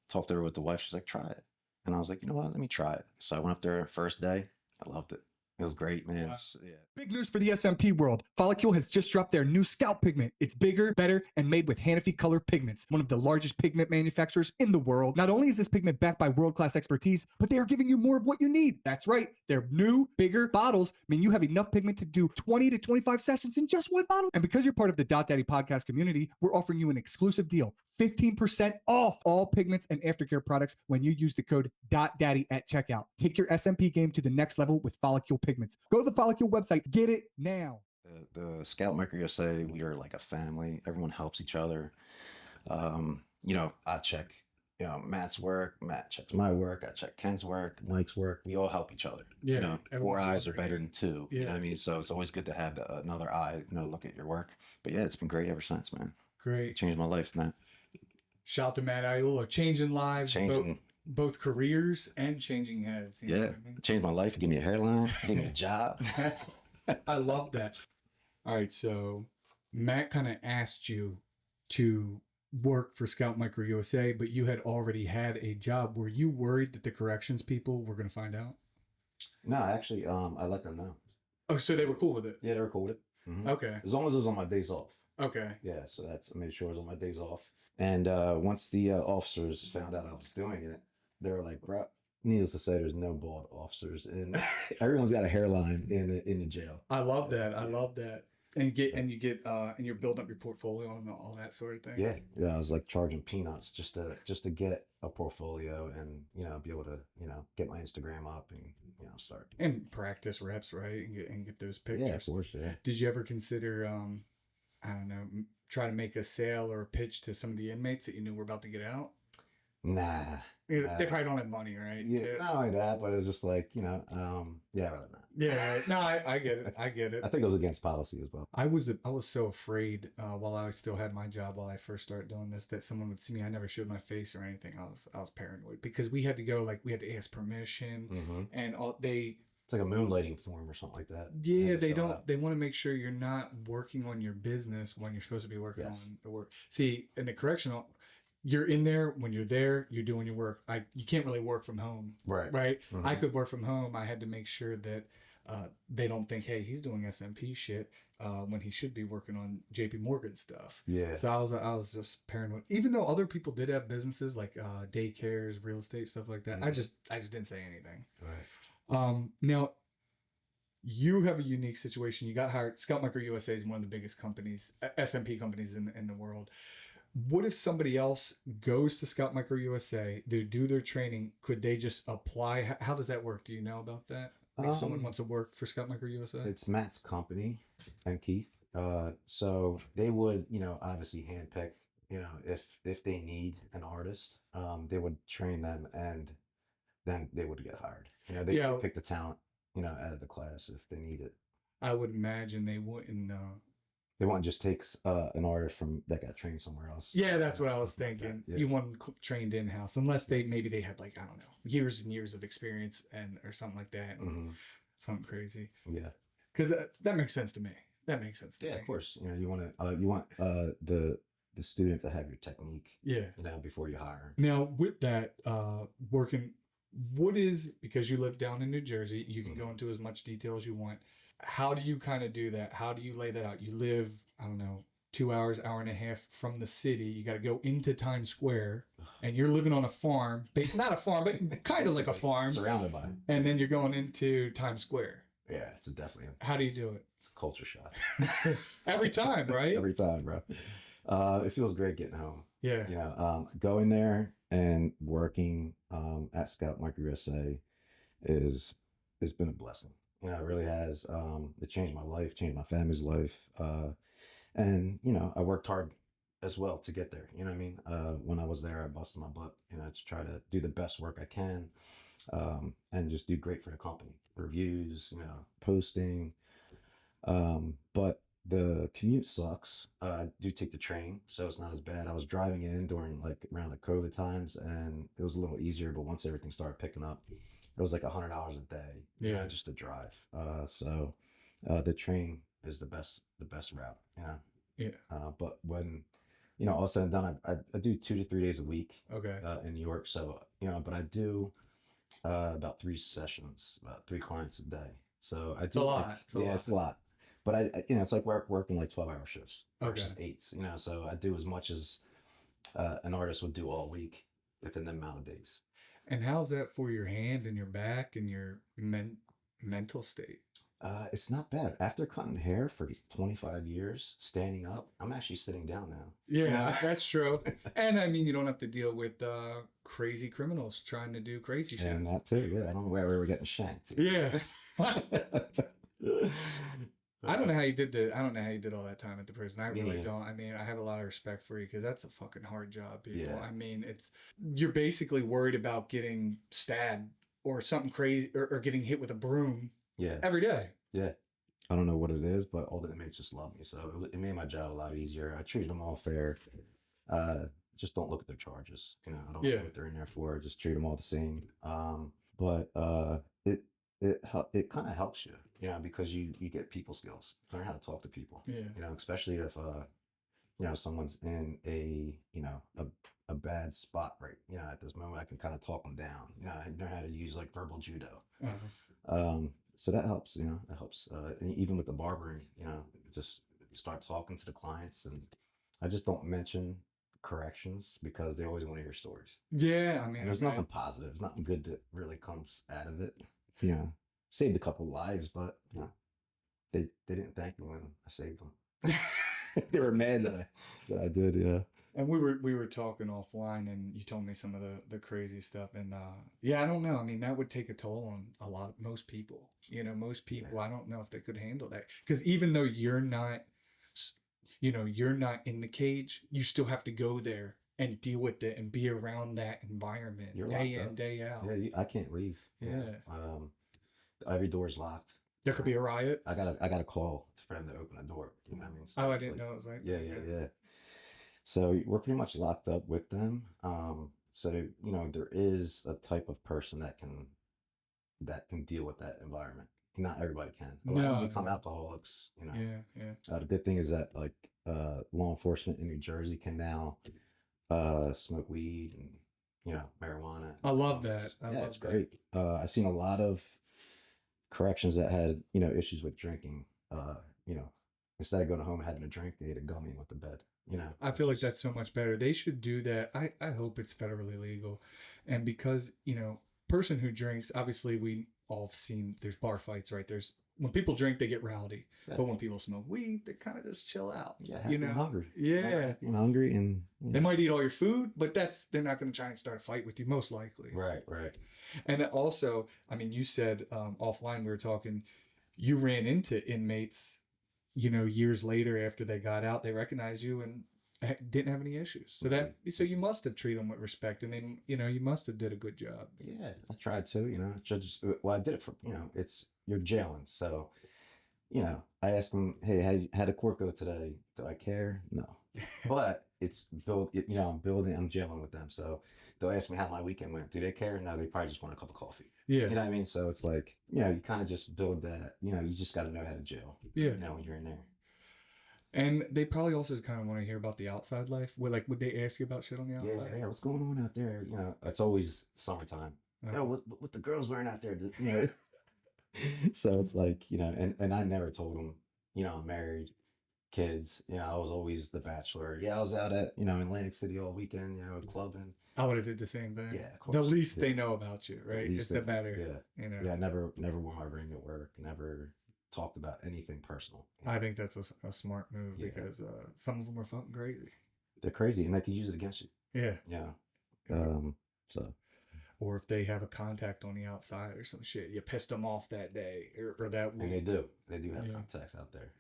Talked to her with the wife. She's like, try it. And I was like, you know what? Let me try it. So I went up there first day. I loved it. It was great, man. Yeah. Big news for the SMP world. Follicle has just dropped their new scalp pigment. It's bigger, better, and made with Hanafi Color Pigments, one of the largest pigment manufacturers in the world. Not only is this pigment backed by world-class expertise, but they are giving you more of what you need. That's right. Their new, bigger bottles mean you have enough pigment to do 20 to 25 sessions in just one bottle. And because you're part of the Dattie podcast community, we're offering you an exclusive deal. 15% off all pigments and aftercare products when you use the code DADDY at checkout. Take your SMP game to the next level with Follicle Pigments. Go to the Follicle website. Get it now. The Scalp Micro USA, we are like a family. Everyone helps each other. I check Matt's work. Matt checks my work. I check Ken's work, Mike's work. We all help each other. Yeah. Four eyes are better than two. Yeah. You know what I mean? So it's always good to have another eye, look at your work. But yeah, it's been great ever since, man. Great. It changed my life, man. Shout out to Matt Ayula, changing lives, both careers and changing heads. You know what I mean? Changed my life. Give me a hairline. Give me a job. I love that. All right, so Matt kind of asked you to work for Scalp Micro USA, but you had already had a job. Were you worried that the corrections people were going to find out? No, actually, I let them know. Oh, so they were cool with it? Yeah, they were cool with it. Mm-hmm. Okay. As long as it was on my days off. Okay. Yeah, so I made sure it was on my days off. And once the officers found out I was doing it, they were like, bro, needless to say, there's no bald officers, and everyone's got a hairline in the jail. I love that. I love that. And you're building up your portfolio and all that sort of thing. Yeah. I was like charging peanuts just to get a portfolio and be able to get my Instagram up and start and practice reps, right, and get those pictures. Yeah, of course. Yeah. Did you ever consider I don't know, try to make a sale or a pitch to some of the inmates that you knew were about to get out? Nah. They probably don't have money, right? Yeah, not only that, but it's just like, yeah, rather not. Yeah, no, I get it. I get it. I think it was against policy as well. I was so afraid while I still had my job, while I first started doing this, that someone would see me. I never showed my face or anything. I was paranoid because we had to go, we had to ask permission, and it's like a moonlighting form or something like that. Yeah, they want to make sure you're not working on your business when you're supposed to be working on the work. See, in the correctional, you're in there. When you're there, you're doing your work. You can't really work from home. Right. Mm-hmm. I could work from home. I had to make sure that they don't think, hey, he's doing SMP shit when he should be working on JP Morgan stuff. Yeah. So I was just paranoid. Even though other people did have businesses like daycares, real estate, stuff like that. I just didn't say anything. Right. Now, you have a unique situation. You got hired. Scalp Micro USA is one of the biggest companies, SMP companies in the world. What if somebody else goes to Scalp Micro USA, they do their training, could they just apply? How does that work? Do you know about that? If someone wants to work for Scalp Micro USA? It's Matt's company and Keith. So they would, obviously handpick, if they need an artist, they would train them and then they would get hired. They pick the talent, out of the class if they need it. I would imagine they wouldn't. They wouldn't just take an artist that got trained somewhere else. Yeah, that's what I was thinking. Like you want trained in house, unless they had I don't know, years and years of experience or something like that, something crazy. Yeah, because that makes sense to me. That makes sense to me. Yeah, of course. You want the student to have your technique. Yeah. Before you hire. Now with that working, because you live down in New Jersey, you can go into as much detail as you want. How do you kind of do that? How do you lay that out? You live, I don't know, 2 hours, hour and a half from the city. You got to go into Times Square, and you're living on a farm. Not a farm, but kind of like a farm. Surrounded by. And then you're going into Times Square. Yeah, it's definitely. How do you do it? It's a culture shock. Every time, right? Every time, bro. It feels great getting home. Yeah. Going there and working at Scalp Micro USA it's been a blessing. It really has. It changed my life, changed my family's life. And, I worked hard as well to get there. You know what I mean? When I was there, I busted my butt, to try to do the best work I can, and just do great for the company. Reviews, posting. But the commute sucks. I do take the train, so it's not as bad. I was driving in during like around the COVID times, and it was a little easier. But once everything started picking up, it was like $100 a day, just to drive. So the train is the best route, Yeah. But when all said and done, I do 2 to 3 days a week. Okay. In New York, so but I do about 3 sessions, about 3 clients a day. So I do. It's a lot. It's a lot. But I it's like working like 12-hour shifts versus Okay. 8s. So I do as much as an artist would do all week within the amount of days. And how's that for your hand and your back and your mental state? It's not bad. After cutting hair for 25 years, standing up, I'm actually sitting down now. Yeah, that's true. And I mean, you don't have to deal with crazy criminals trying to do crazy shit. And that too, yeah. I don't know where we were getting shanked. Yeah. I don't know how you did all that time at the prison. I really don't. I mean, I have a lot of respect for you because that's a fucking hard job, people. Yeah. I mean, you're basically worried about getting stabbed or something crazy or getting hit with a broom every day. Yeah. I don't know what it is, but all the inmates just love me. So it made my job a lot easier. I treated them all fair. Just don't look at their charges. I don't know what they're in there for. Just treat them all the same. But it kind of helps you, because you get people skills, learn how to talk to people, especially if, someone's in a bad spot, right? At this moment, I can kind of talk them down. I know how to use like verbal judo. So that helps, it helps. And even with the barbering, just start talking to the clients, and I just don't mention corrections because they always want to hear stories. Yeah. I mean, and there's nothing positive. There's nothing good that really comes out of it. Saved a couple lives, but they didn't thank me when I saved them. They were mad that I did. And we were talking offline, and you told me some of the crazy stuff, and I don't know. I mean, that would take a toll on most people. Most people, I don't know if they could handle that, because even though you're not in the cage, you still have to go there and deal with it and be around that environment day in, day out. Yeah, I can't leave. Yeah. Every door's locked. There could be a riot. I got a call for them to open a door. You know what I mean? So I didn't know it was like. Yeah. So we're pretty much locked up with them. So there is a type of person that can deal with that environment. Not everybody can. A lot of them become alcoholics. Yeah. The good thing is that like law enforcement in New Jersey can now smoke weed and marijuana. I love that. It's great. I've seen a lot of corrections that had issues with drinking. Instead of going home and having a drink, they ate a gummy with the bed. I feel like that's so much better. They should do that. I hope it's federally legal, and because person who drinks, obviously we all have seen there's bar fights, right? When people drink, they get rowdy, but when people smoke weed, they kind of just chill out. Yeah, hungry. Yeah, hungry, and they might eat all your food, but they're not going to try and start a fight with you, most likely. Right. And also, I mean, you said offline we were talking, you ran into inmates, years later after they got out, they recognized you and didn't have any issues. So you must have treated them with respect, and then you must have did a good job. Yeah, I tried to. I did it for you're jailing, so I asked them, hey, how did court go today? Do I care? No, but it's I'm jailing with them, so they'll ask me how my weekend went. Do they care? No, they probably just want a cup of coffee. Yeah, you know what I mean. So it's like you kind of just build that. You just got to know how to jail. Yeah, when you're in there. And they probably also kind of want to hear about the outside life. Would they ask you about shit on the outside? Yeah, what's going on out there? It's always summertime. What the girls wearing out there? So it's like, and I never told them, I'm married, kids. I was always the bachelor. Yeah, I was out at, Atlantic City all weekend, clubbing. I would have did the same thing. Yeah, of course. The least they know about you, right? It's the better. Yeah. Yeah, I never wore my ring at work. Never talked about anything personal. I think that's a smart move because some of them are fucking crazy. They're crazy, and they can use it against you. Yeah. Yeah. So. Or if they have a contact on the outside or some shit, you pissed them off that day or that week. And they do have contacts out there.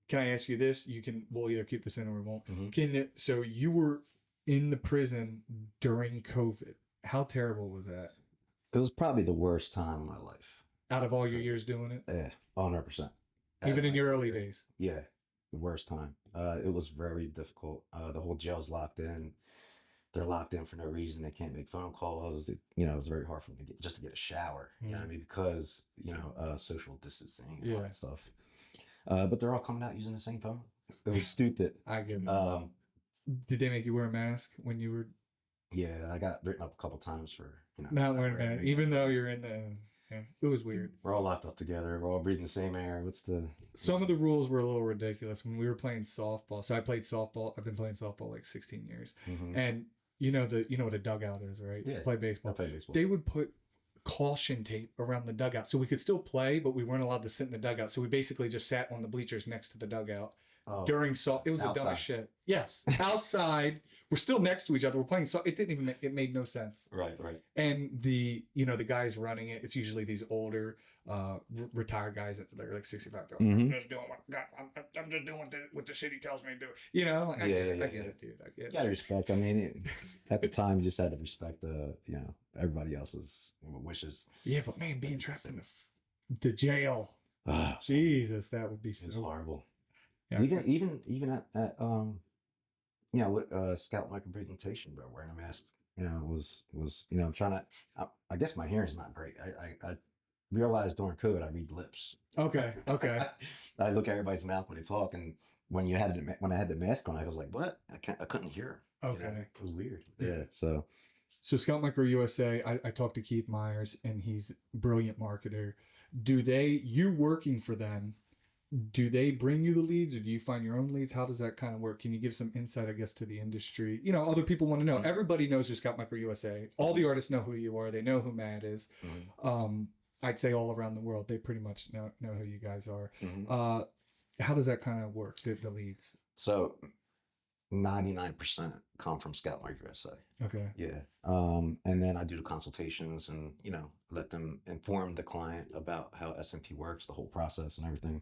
can I ask you this? We'll either keep this in or we won't. Mm-hmm. So you were in the prison during COVID. How terrible was that? It was probably the worst time of my life. Out of all your years doing it? Yeah, 100%. Even in your early days? Yeah, the worst time. It was very difficult. The whole jail's locked in. They're locked in for no reason. They can't make phone calls. It was very hard for them to get a shower. You know what I mean? Because, social distancing and all that stuff. But they're all coming out using the same phone. It was stupid. I get it. Did they make you wear a mask when you were? Yeah, I got written up a couple times for, not wearing a mask, even though you're in the... Yeah, it was weird. We're all locked up together. We're all breathing the same air. Some of the rules were a little ridiculous when we were playing softball. So I played softball. I've been playing softball like 16 years. Mm-hmm. And you know what a dugout is, right? Yeah. Play baseball. I play baseball. They would put caution tape around the dugout so we could still play, but we weren't allowed to sit in the dugout. So we basically just sat on the bleachers next to the dugout during it was the dumbest shit. Yes, outside. We're still next to each other. We're playing, so it made no sense. Right. And the guys running it, it's usually these older, retired guys that are like 65. They're like, I'm just doing what the city tells me to do. I get it, dude. I get it. You gotta respect. I mean, at the time, you just had to respect everybody else's wishes. Yeah, but man, being trapped in the jail, Jesus, that would be it's horrible. Yeah, even at with scalp micropigmentation, bro, wearing a mask, was I'm trying to. I guess my hearing's not great. I realized during COVID I read lips. Okay. I look at everybody's mouth when they talk, and when I had the mask on, I was like, what? I couldn't hear. Okay, it was weird. Yeah. So Scalp Micro USA, I talked to Keith Myers, and he's a brilliant marketer. You working for them? Do they bring you the leads, or do you find your own leads? How does that kind of work? Can you give some insight, I guess, to the industry? Other people want to know. Everybody knows who Scalp Micro USA. All the artists know who you are. They know who Matt is. I'd say all around the world, they pretty much know who you guys are. How does that kind of work, the leads? So 99% come from Scalp Micro USA. Okay. Yeah. And then I do the consultations and, let them inform the client about how SMP works, the whole process and everything.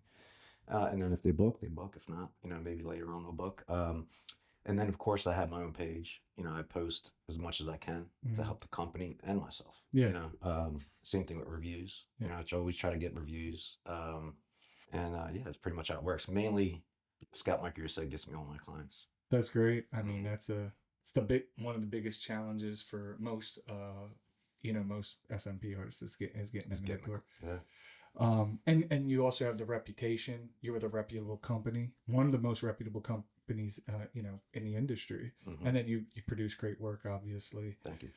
And then if they book, they book. If not, maybe later on they'll book. And then, of course, I have my own page. I post as much as I can to help the company and myself. Yeah. Same thing with reviews. I always try to get reviews. That's pretty much how it works. Mainly, Scalp Micro USA gets me all my clients. That's great. I mean, it's one of the biggest challenges for most most SMP artists is getting in the door. Yeah. And you also have the reputation. You're with a reputable company, one of the most reputable companies, in the industry. And then you produce great work, obviously. Thank you.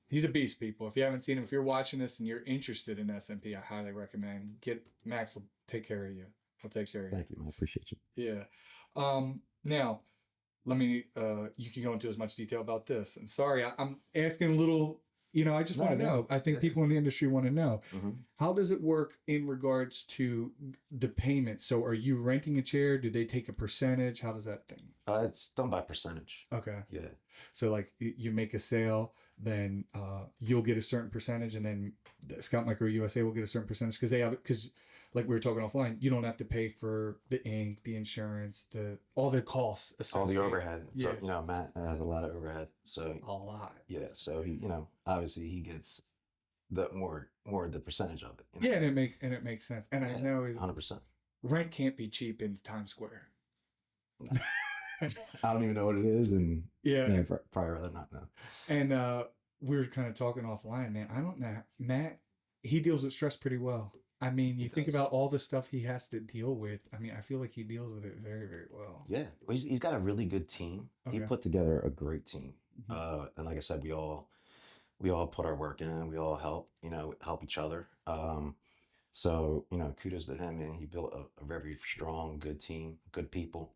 He's a beast, people. If you haven't seen him, if you're watching this and you're interested in SMP, I highly recommend Max will take care of you. He'll take care of you. Thank you, man. I appreciate you. Yeah. Now, let me. You can go into as much detail about this. And sorry, I'm asking a little. I just want to know. I think people in the industry want to know. How does it work in regards to the payment? So are you renting a chair? Do they take a percentage? How does that thing? It's done by percentage. Okay. Yeah. So like you make a sale, then you'll get a certain percentage, and then the Scalp Micro USA will get a certain percentage because like we were talking offline, you don't have to pay for the ink, the insurance, all the costs, all the overhead. Yeah. So Matt has a lot of overhead. So a lot. Yeah. So he, obviously he gets the more the percentage of it. Yeah, and it makes sense. And I know 100%. Rent can't be cheap in Times Square. I don't even know what it is, and probably rather not know. And we were kind of talking offline, man. I don't know, Matt. He deals with stress pretty well. I mean, you think about all the stuff he has to deal with. I mean, I feel like he deals with it very, very well. Yeah, he's got a really good team. Okay. He put together a great team, and like I said, we all put our work in. We all help each other. So kudos to him, and he built a very strong, good team, good people.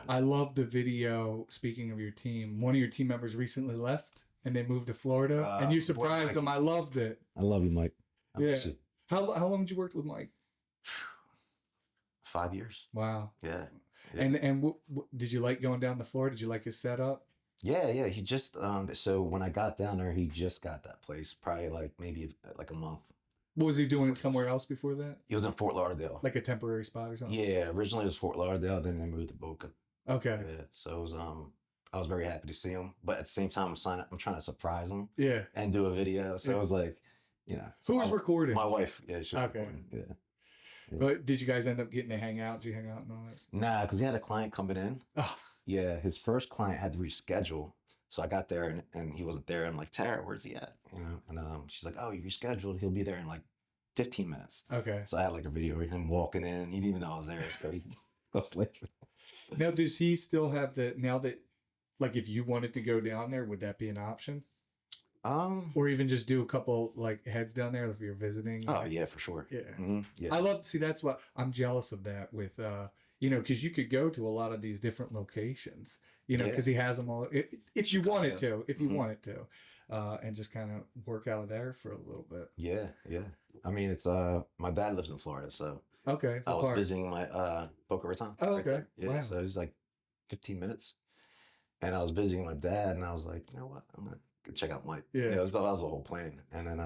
I love the video. Speaking of your team, one of your team members recently left, and they moved to Florida, and you surprised them. I loved it. I love you, Mike. I miss you. How long did you work with Mike? 5 years. Wow. Yeah. And what did you like going down to Florida? Did you like his setup? Yeah. He just so when I got down there, he just got that place. Probably like maybe like a month. Was he doing it somewhere else before that? He was in Fort Lauderdale. Like a temporary spot or something? Yeah, originally it was Fort Lauderdale, then they moved to Boca. Okay. Yeah, so it was I was very happy to see him, but at the same time I'm trying to surprise him. Yeah. And do a video. So it was like, so who was recording? My wife. Yeah, she was okay. recording. Yeah. But did you guys end up getting to hang out? Did you hang out and all that? Nah, because he had a client coming in. Oh. Yeah, his first client had to reschedule. So I got there and he wasn't there. I'm like, Tara, where's he at? And she's like, oh, you rescheduled. He'll be there in like 15 minutes. Okay. So I had like a video of him walking in. He didn't even know I was there. It's crazy. I was late. Now, does he still have now that, like, if you wanted to go down there, would that be an option? Or even just do a couple like heads down there if you're visiting. Oh yeah, for sure. Yeah. Mm-hmm. Yeah. I love. See, that's what I'm jealous of that with. Because you could go to a lot of these different locations. Because he has them all. If you wanted to, and just kind of work out of there for a little bit. Yeah, yeah. I mean, it's my dad lives in Florida, so okay. I was visiting my Boca Raton. Oh, okay. Right yeah, wow. So it was like 15 minutes, and I was visiting my dad, and I was like, you know what, I'm gonna go check out Mike. Yeah, that was the whole plan, and then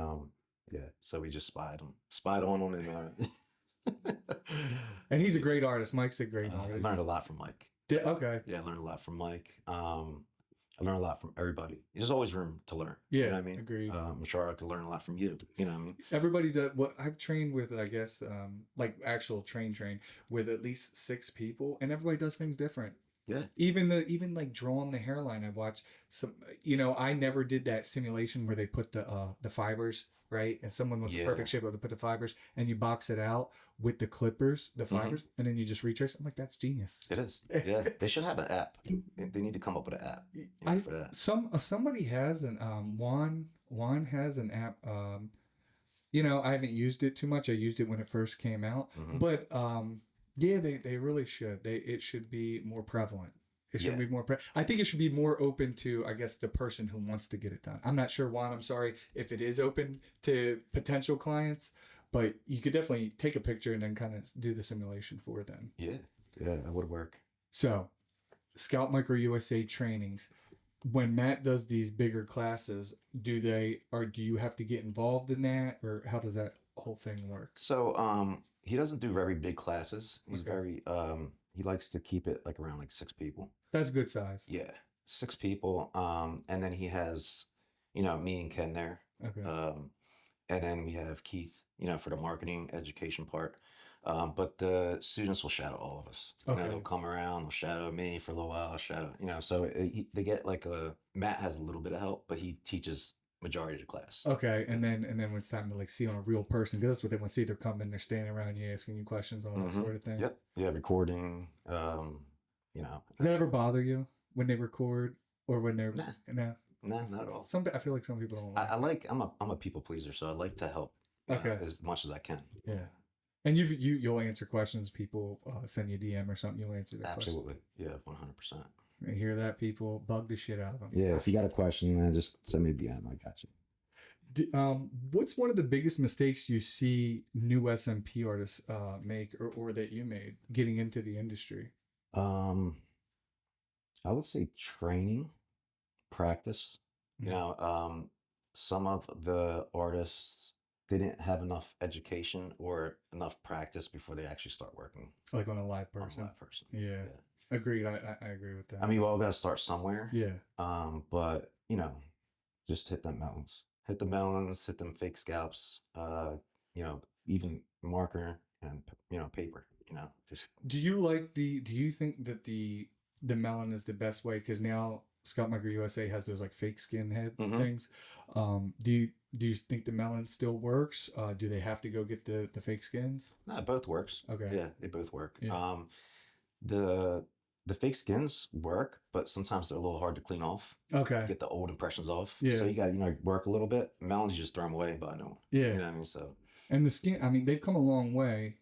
so we just spied on him, and and he's a great artist. Mike's a great artist. I learned a lot from Mike. Okay. Yeah, I learned a lot from Mike. I learned a lot from everybody. There's always room to learn. Yeah, you know what I mean? Agreed. I'm sure I could learn a lot from you. You know what I mean? Everybody does. What I've trained with, I guess, like actual train with at least 6 people, and everybody does things different. Yeah. Even like drawing the hairline. I've watched some. I never did that simulation where they put the fibers right, and someone wants the perfect shape of to put the fibers, and you box it out with the clippers, the fibers, and then you just retrace. I'm like, that's genius. It is. Yeah, they should have an app. They need to come up with an app for that. Somebody has an Juan has an app. I haven't used it too much. I used it when it first came out, but they really should. It should be more prevalent. It should be more. I think it should be more open to, I guess, the person who wants to get it done. I'm not sure, Juan. I'm sorry if it is open to potential clients, but you could definitely take a picture and then kind of do the simulation for them. Yeah, that would work. So, Scalp Micro USA trainings. When Matt does these bigger classes, do you have to get involved in that, or how does that whole thing work? So, he doesn't do very big classes. He's very he likes to keep it like around like 6 people. That's good size. Yeah, 6 people. And then he has, me and Ken there. Okay. And then we have Keith, for the marketing education part. But the students will shadow all of us. Okay. They'll come around, they'll shadow me for a little while, so they get like Matt has a little bit of help, but he teaches majority of the class. Okay, and then when it's time to like see on a real person, because that's what they want to see. They're coming, they're standing around you, asking you questions, all that sort of thing. Yep. Yeah, recording. Does that ever bother you when they record or when they're no, not at all. I feel like some people don't. I'm a people pleaser, so I like to help. As much as I can. Yeah. And you'll answer questions. People send you a DM or something. You'll answer that. Absolutely. Yeah, 100%. You hear that, people? Bug the shit out of them. Yeah, if you got a question, man, just send me a DM. I got you. What's one of the biggest mistakes you see new SMP artists make, or that you made getting into the industry? I would say training, practice. Some of the artists didn't have enough education or enough practice before they actually start working. Like on a live person. Yeah. Agreed. I agree with that. I mean, we all got to start somewhere. Yeah. But just hit them melons. Hit the melons. Hit them fake scalps. Even marker and paper. Just. Do you think that the melon is the best way? Because now Scalp Micro USA has those like fake skin head things. Do you think the melon still works? Do they have to go get the fake skins? No, it both works. Okay. Yeah, they both work. Yeah. The fake skins work, but sometimes they're a little hard to clean off. Okay. To get the old impressions off. Yeah. So you got work a little bit. Melons, you just throw them away, but I know. Yeah. You know what I mean? So. And the skin, I mean, they've come a long way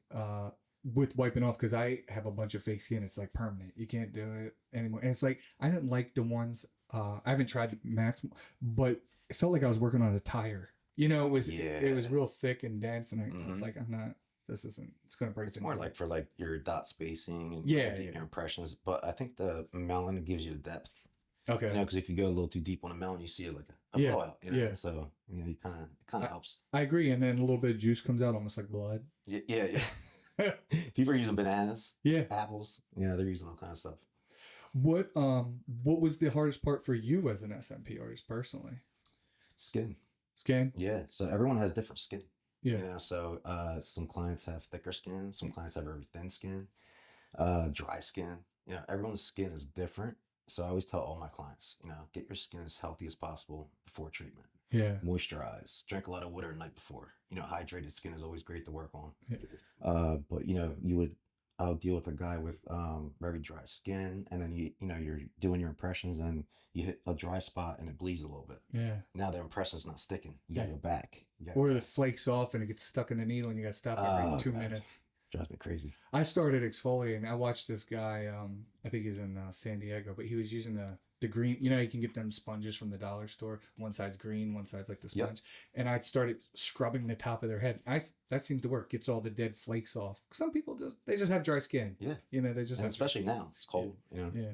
with wiping off, because I have a bunch of fake skin. It's like permanent. You can't do it anymore. And it's like, I didn't like the ones, I haven't tried the mats, but it felt like I was working on a tire. It was real thick and dense, and I was like, it's going to break. It's more like for your dot spacing and your impressions. But I think the melon gives you the depth. Okay. You know, because if you go a little too deep on a melon, you see it like a Yeah, blowout. You know, yeah. so you know, it kind of helps. I agree. And then a little bit of juice comes out almost like blood. Yeah. People are using bananas, Yeah. apples. You know, they're using all kinds of stuff. What was the hardest part for you as an SMP artist personally? Skin. Skin? Yeah. So everyone has different skin. Yeah. You know, so some clients have thicker skin, some clients have very thin skin, dry skin. You know, everyone's skin is different. So I always tell all my clients, you know, get your skin as healthy as possible before treatment. Yeah. Moisturize. Drink a lot of water the night before. You know, hydrated skin is always great to work on. Yeah. But you know, I'll deal with a guy with very dry skin, and then you're doing your impressions, and you hit a dry spot and it bleeds a little bit. Yeah. Now the impression's not sticking. You gotta go back. Or it flakes off and it gets stuck in the needle and you gotta stop every 2 minutes. Drives me crazy. I started exfoliating. I watched this guy, I think he's in San Diego, but he was using the green, you know, you can get them sponges from the dollar store. One side's green, one side's like the sponge. Yep. And I started scrubbing the top of their head. That seems to work. Gets all the dead flakes off. Some people they just have dry skin. Yeah. You know, they just and especially now, it's cold, you know. Yeah.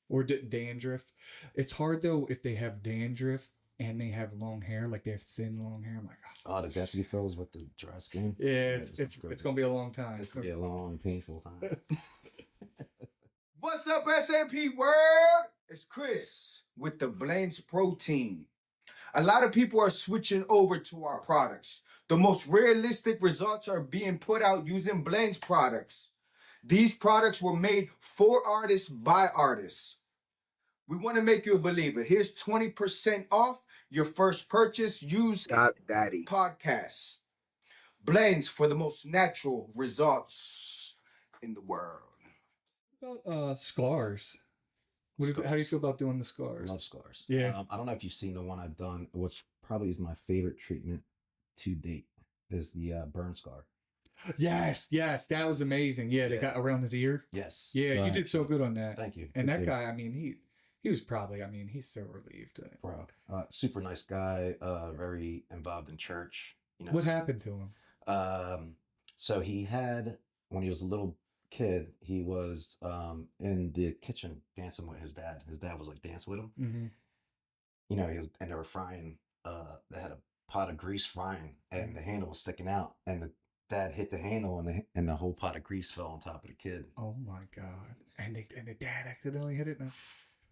Or dandruff. It's hard though if they have dandruff and they have long hair, like they have thin long hair. I'm like, oh, the density fills with the dry skin. Yeah, it's gonna be a long time. It's gonna be a long, painful time. What's up, SMP world? It's Chris with the Blends Protein. A lot of people are switching over to our products. The most realistic results are being put out using Blends products. These products were made for artists by artists. We want to make you a believer. Here's 20% off your first purchase. Use Dattie podcast. Blends for the most natural results in the world. What about scars? How do you feel about doing the scars? I love scars. Yeah. I don't know if you've seen the one I've done. What's probably is my favorite treatment to date is the burn scar. Yes, that was amazing. Yeah, they got around his ear. Yes. Yeah, so you did so good on that. Thank you. And that guy, I mean, he was probably, I mean, he's so relieved. Bro, super nice guy. Very involved in church. You know. What happened to him? So he had, when he was a little kid, he was in the kitchen dancing with his dad. His dad was like dancing with him. Mm-hmm. You know, and they were frying. They had a pot of grease frying, and the handle was sticking out, and the dad hit the handle, and the whole pot of grease fell on top of the kid. Oh my god! And the dad accidentally hit it.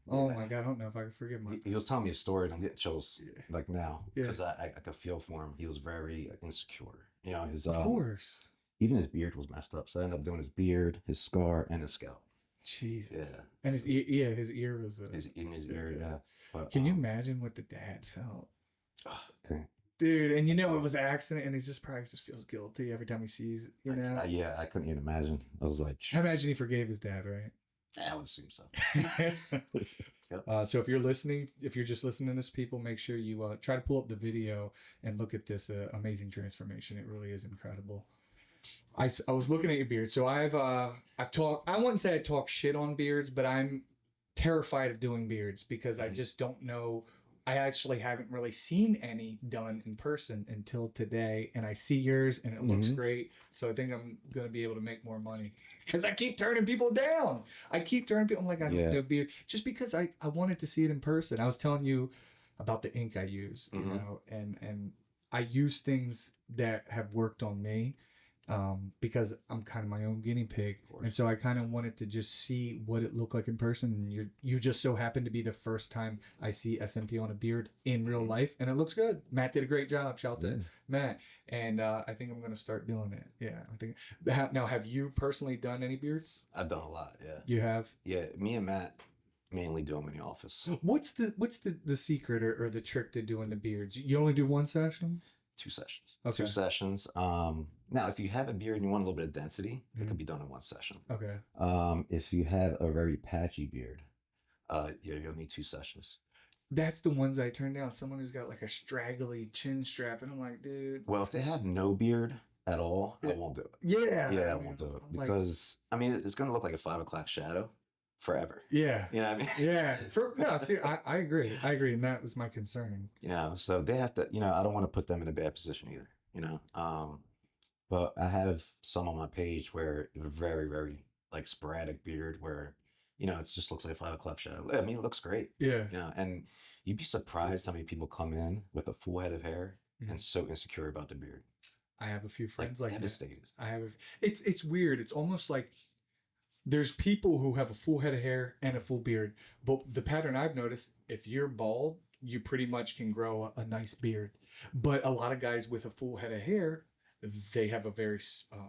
Oh my god! I don't know if I could forgive him. He was telling me a story, and I'm getting chills like now Yeah. because I could feel for him. He was very insecure. You know, his of course. Even his beard was messed up, so I ended up doing his beard, his scar, and his scalp. Jesus. Yeah. And his ear was his ear. Yeah. But, can you imagine what the dad felt? Okay. Dude, and you know it was an accident, and he probably feels guilty every time he sees it. You know? Yeah, I couldn't even imagine. I was like, I imagine he forgave his dad, right? Yeah, I would assume so. Yep. So if you're just listening to this, people, make sure you try to pull up the video and look at this amazing transformation. It really is incredible. I was looking at your beard. So I've talked, I wouldn't say I talk shit on beards, but I'm terrified of doing beards because I just don't know. I actually haven't really seen any done in person until today, and I see yours and it looks great. So I think I'm going to be able to make more money because I keep turning people down. I don't like, I don't do a beard just because I wanted to see it in person. I was telling you about the ink I use, you know, and I use things that have worked on me. Because I'm kind of my own guinea pig, and so I kind of wanted to just see what it looked like in person. And you just so happened to be the first time I see SMP on a beard in real life, and it looks good. Matt did a great job. Shout out to Matt, and I think I'm gonna start doing it. Yeah, I think. Now, have you personally done any beards? I've done a lot. Yeah, you have. Yeah, me and Matt mainly do them in the office. What's the secret or the trick to doing the beards? You only do one session? 2 sessions. Okay. 2 sessions. Now, if you have a beard and you want a little bit of density, it could be done in 1 session. Okay. If you have a very patchy beard, you'll need 2 sessions. That's the ones I turn down. Someone who's got like a straggly chin strap, and I'm like, dude. Well, if they have no beard at all, I won't do it. Yeah. Yeah, I won't do it because I mean it's gonna look like a 5 o'clock shadow forever. Yeah. You know what I mean? Yeah. See, I agree. And that was my concern. You know, so they have to, you know, I don't want to put them in a bad position either, you know. But I have some on my page where very, very like sporadic beard where you know, it just looks like a 5 o'clock shadow. I mean, it looks great. Yeah. You know, and you'd be surprised how many people come in with a full head of hair and so insecure about the beard. I have a few friends like that. Devastated. It's weird. It's almost like there's people who have a full head of hair and a full beard, but the pattern I've noticed, if you're bald, you pretty much can grow a nice beard. But a lot of guys with a full head of hair, they have a very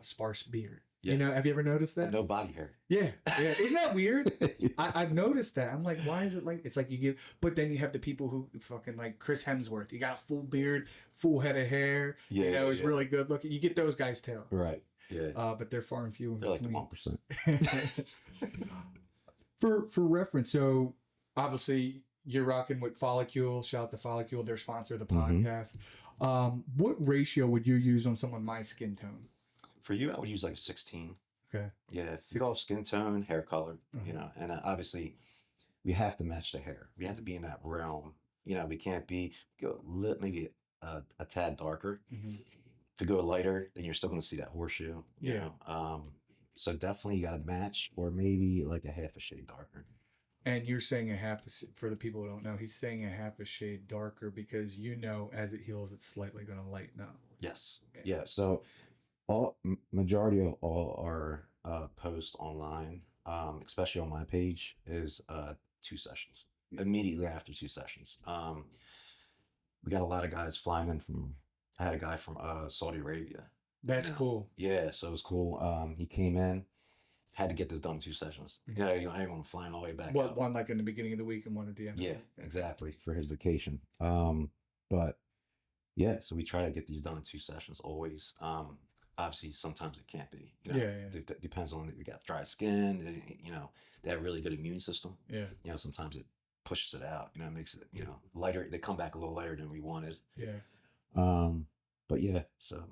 sparse beard. Yes. You know, have you ever noticed that? And no body hair. Yeah. Isn't that weird? I've noticed that. I'm like, why is it like, it's like you give, but then you have the people who fucking like Chris Hemsworth. You got a full beard, full head of hair. Yeah. You know, he's really good looking. You get those guys too. Right. Yeah. But they're far and few in They're like between. the 1%. For reference, so obviously you're rocking with Follicule. Shout out to Follicule, their sponsor of the podcast. What ratio would you use on someone my skin tone? For you, I would use like a 16. Okay. Yeah. Go off skin tone, hair color, you know, and obviously we have to match the hair. We have to be in that realm. You know, we can't be maybe a tad darker. If you go lighter, then you're still going to see that horseshoe. You know? So definitely you got to match, or maybe like a half a shade darker. And you're saying for the people who don't know, he's saying a half a shade darker because, you know, as it heals, it's slightly going to lighten up. Yes. Yeah. So majority of all our posts online, especially on my page, is 2 sessions. Immediately after 2 sessions. We got a lot of guys flying in I had a guy from Saudi Arabia. That's cool. Yeah, so it was cool. He came in, had to get this done in 2 sessions. You know, I didn't want him flying all the way back out. One like in the beginning of the week and one at the end. Yeah, exactly, for his vacation. But yeah, so we try to get these done in 2 sessions always. Obviously, sometimes it can't be. You know, it depends on, you got dry skin, you know, they have a really good immune system. Yeah. You know, sometimes it pushes it out, you know, it makes it, you know, lighter. They come back a little lighter than we wanted. Yeah. But yeah, so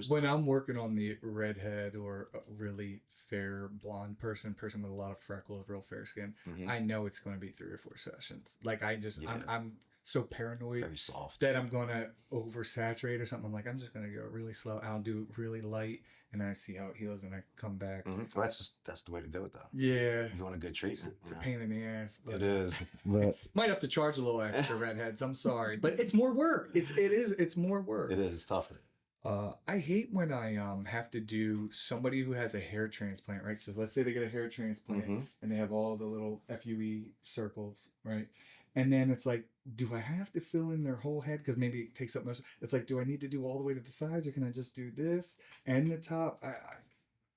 when I'm working on the redhead or a really fair blonde person with a lot of freckles, real fair skin, I know it's going to be 3 or 4 sessions. Like I'm so paranoid, very soft, that I'm going to oversaturate or something. I'm like, I'm just going to go really slow. I'll do really light, and then I see how it heals, and I come back. Well, that's the way to do it, though. Yeah, you want a good treatment. It's a pain in the ass. It is. But might have to charge a little extra, redheads. I'm sorry, but it's more work. It's more work. It is. It's tougher. I hate when I have to do somebody who has a hair transplant, right? So let's say they get a hair transplant and they have all the little FUE circles, right? And then it's like, do I have to fill in their whole head? Because maybe it takes up most. It's like, do I need to do all the way to the sides, or can I just do this and the top?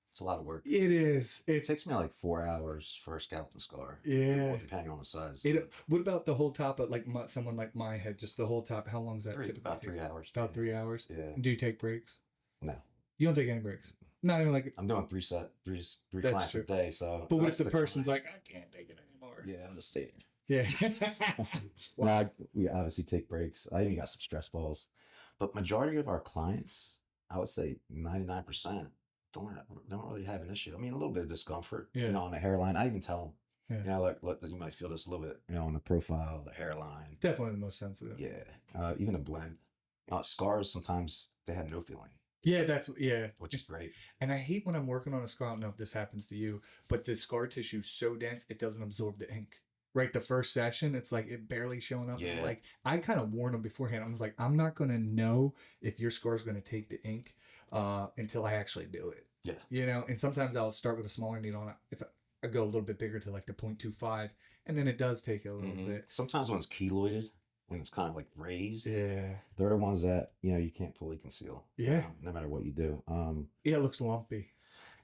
It's a lot of work. It is. It takes me like 4 hours for a scalp and scar. Yeah. Depending on the size. What about the whole top of like someone like my head? Just the whole top. How long is that typically? About 3 hours. About 3 hours? Yeah. Do you take breaks? No. You don't take any breaks? Not even like... I'm doing three clients a day, so... But what if the person's like, I can't take it anymore? Yeah, I'm just staying. Yeah. Well, we obviously take breaks. I even got some stress balls. But majority of our clients, I would say 99%, don't really have an issue. I mean, a little bit of discomfort, you know, on the hairline. I even tell them, you know, like you might feel this a little bit, you know, on the profile, the hairline. Definitely the most sensitive. Yeah. Even a blend. You know, scars, sometimes they have no feeling. Yeah, which is great. And I hate when I'm working on a scar. I don't know if this happens to you, but the scar tissue is so dense, it doesn't absorb the ink. Right, the first session, it's like it barely showing up. Yeah. Like I kind of warned them beforehand. I was like, I'm not gonna know if your scar is gonna take the ink until I actually do it. Yeah. You know, and sometimes I'll start with a smaller needle, and if I go a little bit bigger to like the 0.25, and then it does take a little bit. Sometimes when it's keloided, when it's kind of like raised, they're the ones that, you know, you can't fully conceal. Yeah. No matter what you do. Yeah, it looks lumpy.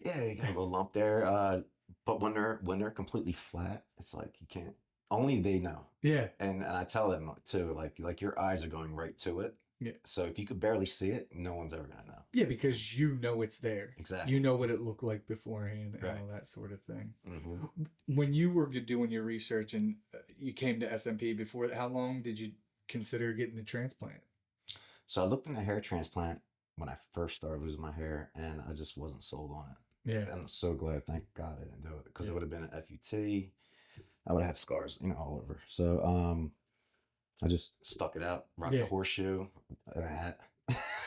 Yeah, you got a little lump there. But when they're completely flat, it's like you can't. Only they know. Yeah. And I tell them too, like your eyes are going right to it. Yeah. So if you could barely see it, no one's ever gonna know. Yeah, because you know it's there. Exactly. You know what it looked like beforehand and all that sort of thing. When you were doing your research and you came to SMP before, how long did you consider getting the transplant? So I looked into hair transplant when I first started losing my hair, and I just wasn't sold on it. Yeah. And I'm so glad, thank God I didn't do it, because it would have been an FUT. I would have had scars, you know, all over. So I just stuck it out, rocked a horseshoe and a hat.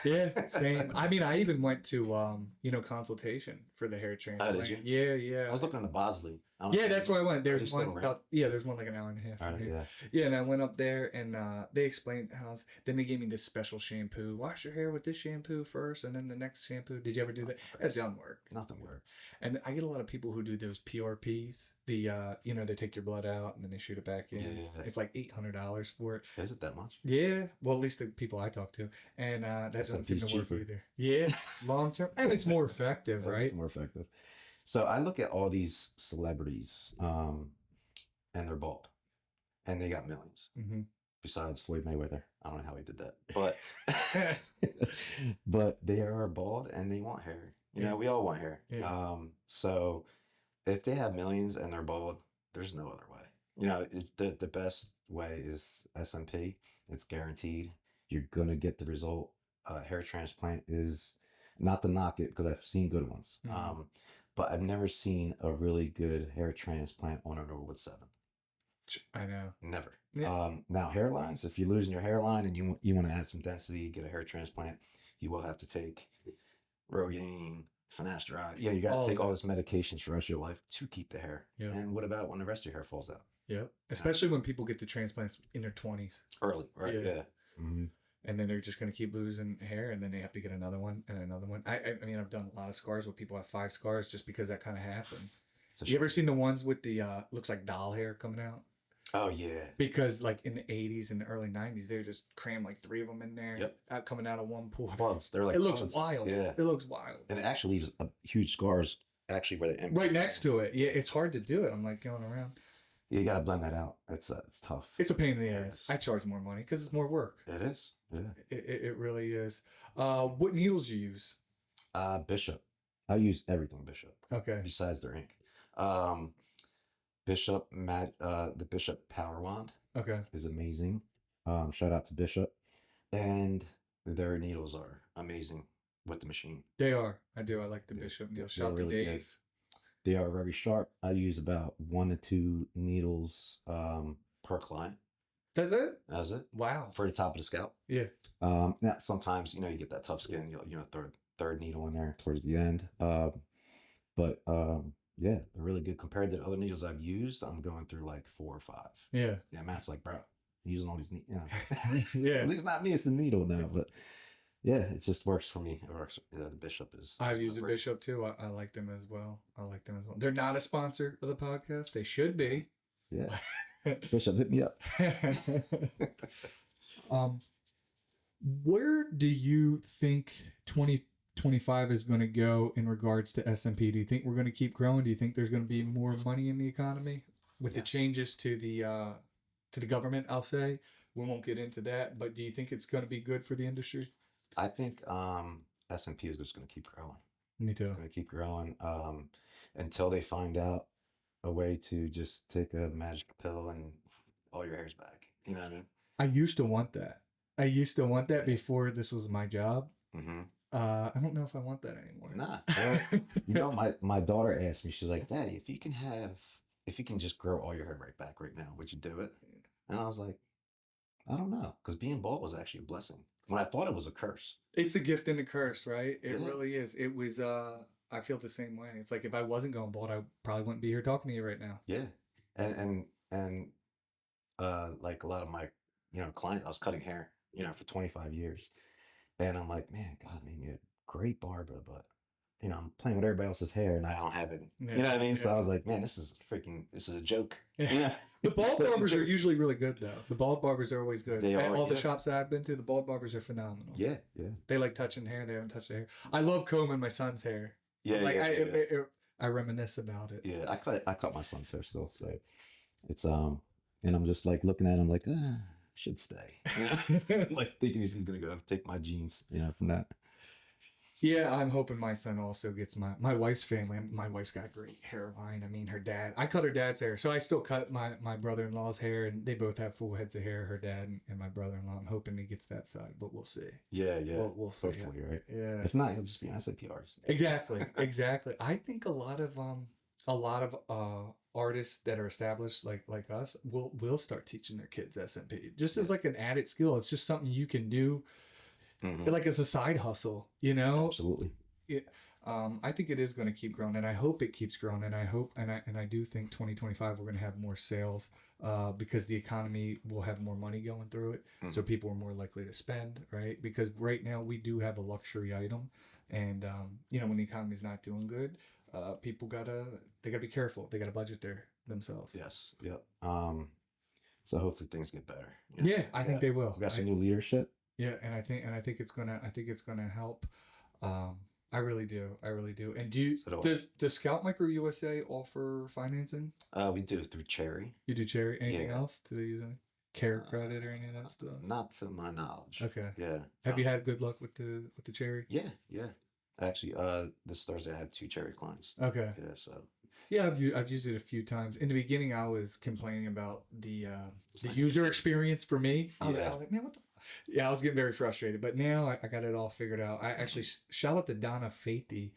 Yeah, same. I mean, I even went to, you know, consultation for the hair transplant. did Yeah, yeah. I was looking at Bosley. I don't know Yeah, if that's where I went. are they There's still one around? there's one like an hour and a half. All from right, here. yeah. Yeah, and I went up there and they explained how. Then they gave me this special shampoo. Wash your hair with this shampoo first, and then the next shampoo. Did you ever do that? That doesn't work. Nothing works. And I get a lot of people who do those PRPs. The they take your blood out and then they shoot it back in. Yeah. It's like $800 for it. Is it that much? Yeah, well, at least the people I talk to, and that doesn't seem to work cheaper. either. Yeah, long term, and it's more effective, right? More effective. So I look at all these celebrities, and they're bald, and they got millions. Mm-hmm. Besides Floyd Mayweather, I don't know how he did that, but but they are bald and they want hair. You know, we all want hair. Yeah. So if they have millions and they're bald, there's no other way. You know, it's the best way is SMP. It's guaranteed. You're gonna get the result. Hair transplant is not to knock it because I've seen good ones. Mm-hmm. But I've never seen a really good hair transplant on an Norwood 7. I know. Never. Yeah. Now hairlines, if you're losing your hairline and you want to add some density, get a hair transplant, you will have to take Rogaine, finasteride. Yeah, you got to take all this medications for the rest of your life to keep the hair. Yeah. And what about when the rest of your hair falls out? Yep. Especially when people get the transplants in their 20s. Early, right? Yeah. Yeah. Mm-hmm. And then they're just going to keep losing hair, and then they have to get another one and another one. I mean, I've done a lot of scars where people have 5 scars just because that kind of happened. You ever seen the ones with the looks like doll hair coming out? Oh yeah. Because like in the 80s and the early 90s, they just crammed like 3 of them in there. Yep. Out coming out of one pool. Plugs. They're like it looks plugs. wild. Yeah. It looks wild. And it actually leaves huge scars actually where they right next to it. Yeah, it's hard to do it. I'm like going around. You got to blend that out. It's tough. It's a pain in the ass. I charge more money because it's more work. It is. Yeah. It really is. What needles you use? Bishop. I use everything Bishop. Okay. Besides their ink. Bishop, the Bishop Power Wand. Okay. Is amazing. Shout out to Bishop. And their needles are amazing with the machine. They are. I do. I like the Bishop needles. Shout out to Dave. Good. They are very sharp. I use about 1 to 2 needles per client. That's it? That's it. Wow. For the top of the scalp. Yeah. Now sometimes, you know, you get that tough skin, you know, third needle in there towards the end. But yeah, they're really good. Compared to the other needles I've used, I'm going through like 4 or 5. Yeah. Yeah, Matt's like, bro, using all these needles. Yeah. At least not me, it's the needle now. But yeah, it just works for me. It works. The Bishop is. I've used the Bishop too. I like them as well. They're not a sponsor of the podcast. They should be. Yeah. Bishop, hit me up. Where do you think 2025 is going to go in regards to SMP? Do you think we're going to keep growing? Do you think there's going to be more money in the economy with the changes to the government? I'll say we won't get into that, but do you think it's going to be good for the industry? I think SMP is just going to keep growing. Me too. It's going to keep growing until they find out a way to just take a magic pill and all your hair's back. You know what I mean? I used to want that. Before this was my job. Mm-hmm. I don't know if I want that anymore. Nah. You know, my daughter asked me, she's like, Daddy, if you can just grow all your hair right back right now, would you do it? And I was like, I don't know. Because being bald was actually a blessing. When I thought it was a curse. It's a gift and a curse, right? It really is. It was, I feel the same way. It's like if I wasn't going bald, I probably wouldn't be here talking to you right now. Yeah. And like a lot of my, clients, I was cutting hair, for 25 years. And I'm like, man, God made me a great barber, but, I'm playing with everybody else's hair and I don't have it. Yeah. You know what I mean? So I was like, man, this is a joke. Yeah. The bald barbers are usually really good, though. The bald barbers are always good. They are, all the shops that I've been to, the bald barbers are phenomenal. Yeah, yeah. They like touching hair. They haven't touched their hair. I love combing my son's hair. Yeah, like I reminisce about it. Yeah, I cut my son's hair still, so it's and I'm just like looking at him like, should stay. Like thinking if he's gonna go take my genes, from that. Yeah, I'm hoping my son also gets my wife's family. My wife's got a great hairline. I mean, her dad. I cut her dad's hair, so I still cut my brother-in-law's hair, and they both have full heads of hair. Her dad and my brother-in-law. I'm hoping he gets that side, but we'll see. Yeah. We'll see. Hopefully, right? Yeah. If not, he'll just be an SAP artist. Exactly. I think a lot of artists that are established like us will start teaching their kids SMP just as like an added skill. It's just something you can do. Mm-hmm. Like it's a side hustle, Absolutely. I think it is going to keep growing, and I hope it keeps growing, and I do think 2025 we're going to have more sales because the economy will have more money going through it, so people are more likely to spend, right? Because right now we do have a luxury item, and when the economy's not doing good, people gotta be careful. They gotta budget themselves. Yes. Yep. So hopefully things get better. Yeah, I think they will. We got some new leadership. Yeah, and I think it's gonna help. I really do. And does Scalp Micro USA offer financing? We do through Cherry. You do Cherry? Anything Yeah. else? Do they use any care credit or any of that stuff? Not to my knowledge. Okay. Yeah. Have you had good luck with the Cherry? Yeah. Actually, this Thursday I had 2 Cherry clients. Okay. Yeah. So. Yeah, I've used it a few times. In the beginning, I was complaining about the user experience for me. I was like, man, what the? Yeah, I was getting very frustrated. But now I got it all figured out. I actually shout out to Donna Faithy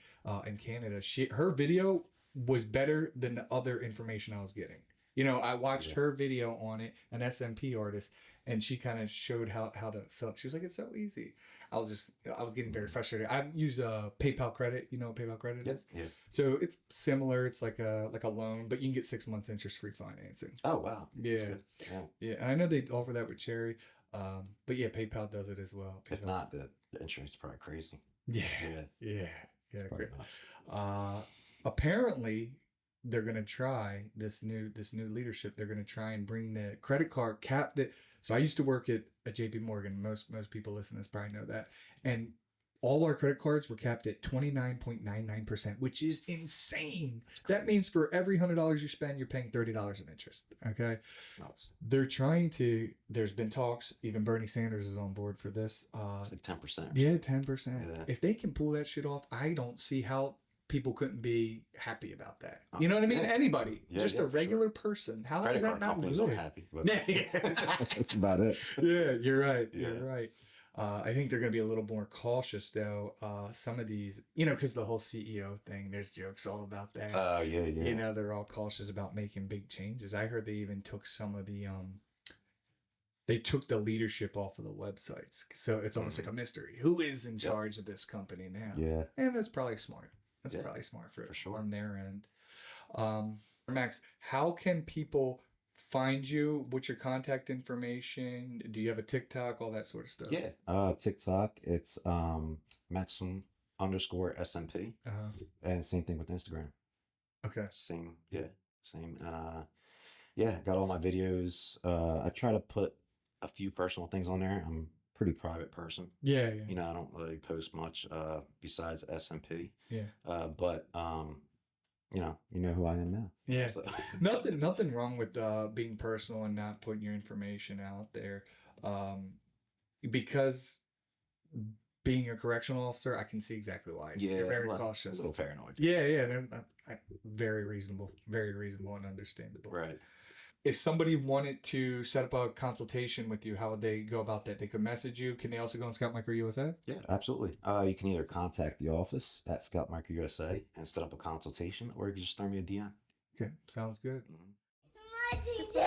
in Canada. Her video was better than the other information I was getting. I watched her video on it, an SMP artist, and she kind of showed how to fill up. She was like, it's so easy. I was getting very frustrated. I use PayPal credit. You know what PayPal credit is? Yeah. So it's similar. It's like a loan, but you can get 6 months interest-free financing. Oh, wow. Yeah. Yeah. And I know they offer that with Cherry. But yeah, PayPal does it as well. If not, the insurance is probably crazy. Yeah. It's probably nuts. Apparently they're gonna try this new leadership. They're gonna try and bring the credit card cap that. So I used to work at JP Morgan. Most people listening to this probably know that. And all our credit cards were capped at 29.99%, which is insane. That means for every $100 you spend, you're paying $30 in interest. Okay. It's nuts. They're trying to, there's been talks, even Bernie Sanders is on board for this. It's like 10%. Yeah, 10%. Yeah. If they can pull that shit off, I don't see how people couldn't be happy about that. You know what I mean? Yeah. Anybody, just a regular sure. person. How Credit is that card not companies good? are happy. But Yeah. that's about it. Yeah, you're right. Yeah. You're right. I think they're going to be a little more cautious, though. Some of these, because the whole CEO thing, there's jokes all about that. Yeah. They're all cautious about making big changes. I heard they even took some of the, they took the leadership off of the websites. So it's almost like a mystery. Who is in charge of this company now? Yeah. And that's probably smart. That's probably smart for sure on their end. Max, how can people find you? What's your contact information? Do you have a TikTok? All that sort of stuff. Yeah. TikTok. It's maximum _SMP. And same thing with Instagram. Okay. Same. And got all my videos. I try to put a few personal things on there. I'm a pretty private person. Yeah. I don't really post much besides SMP. Yeah. But you know who I am now. Yeah. So. Nothing wrong with being personal and not putting your information out there. Because being a correctional officer, I can see exactly why. Yeah, you're very cautious. A little paranoid. Yeah. They're very reasonable and understandable. Right. If somebody wanted to set up a consultation with you, how would they go about that? They could message you. Can they also go on Scalp Micro USA? Yeah, absolutely. You can either contact the office at Scalp Micro USA and set up a consultation, or you can just throw me a DM. Okay, sounds good. Mm-hmm.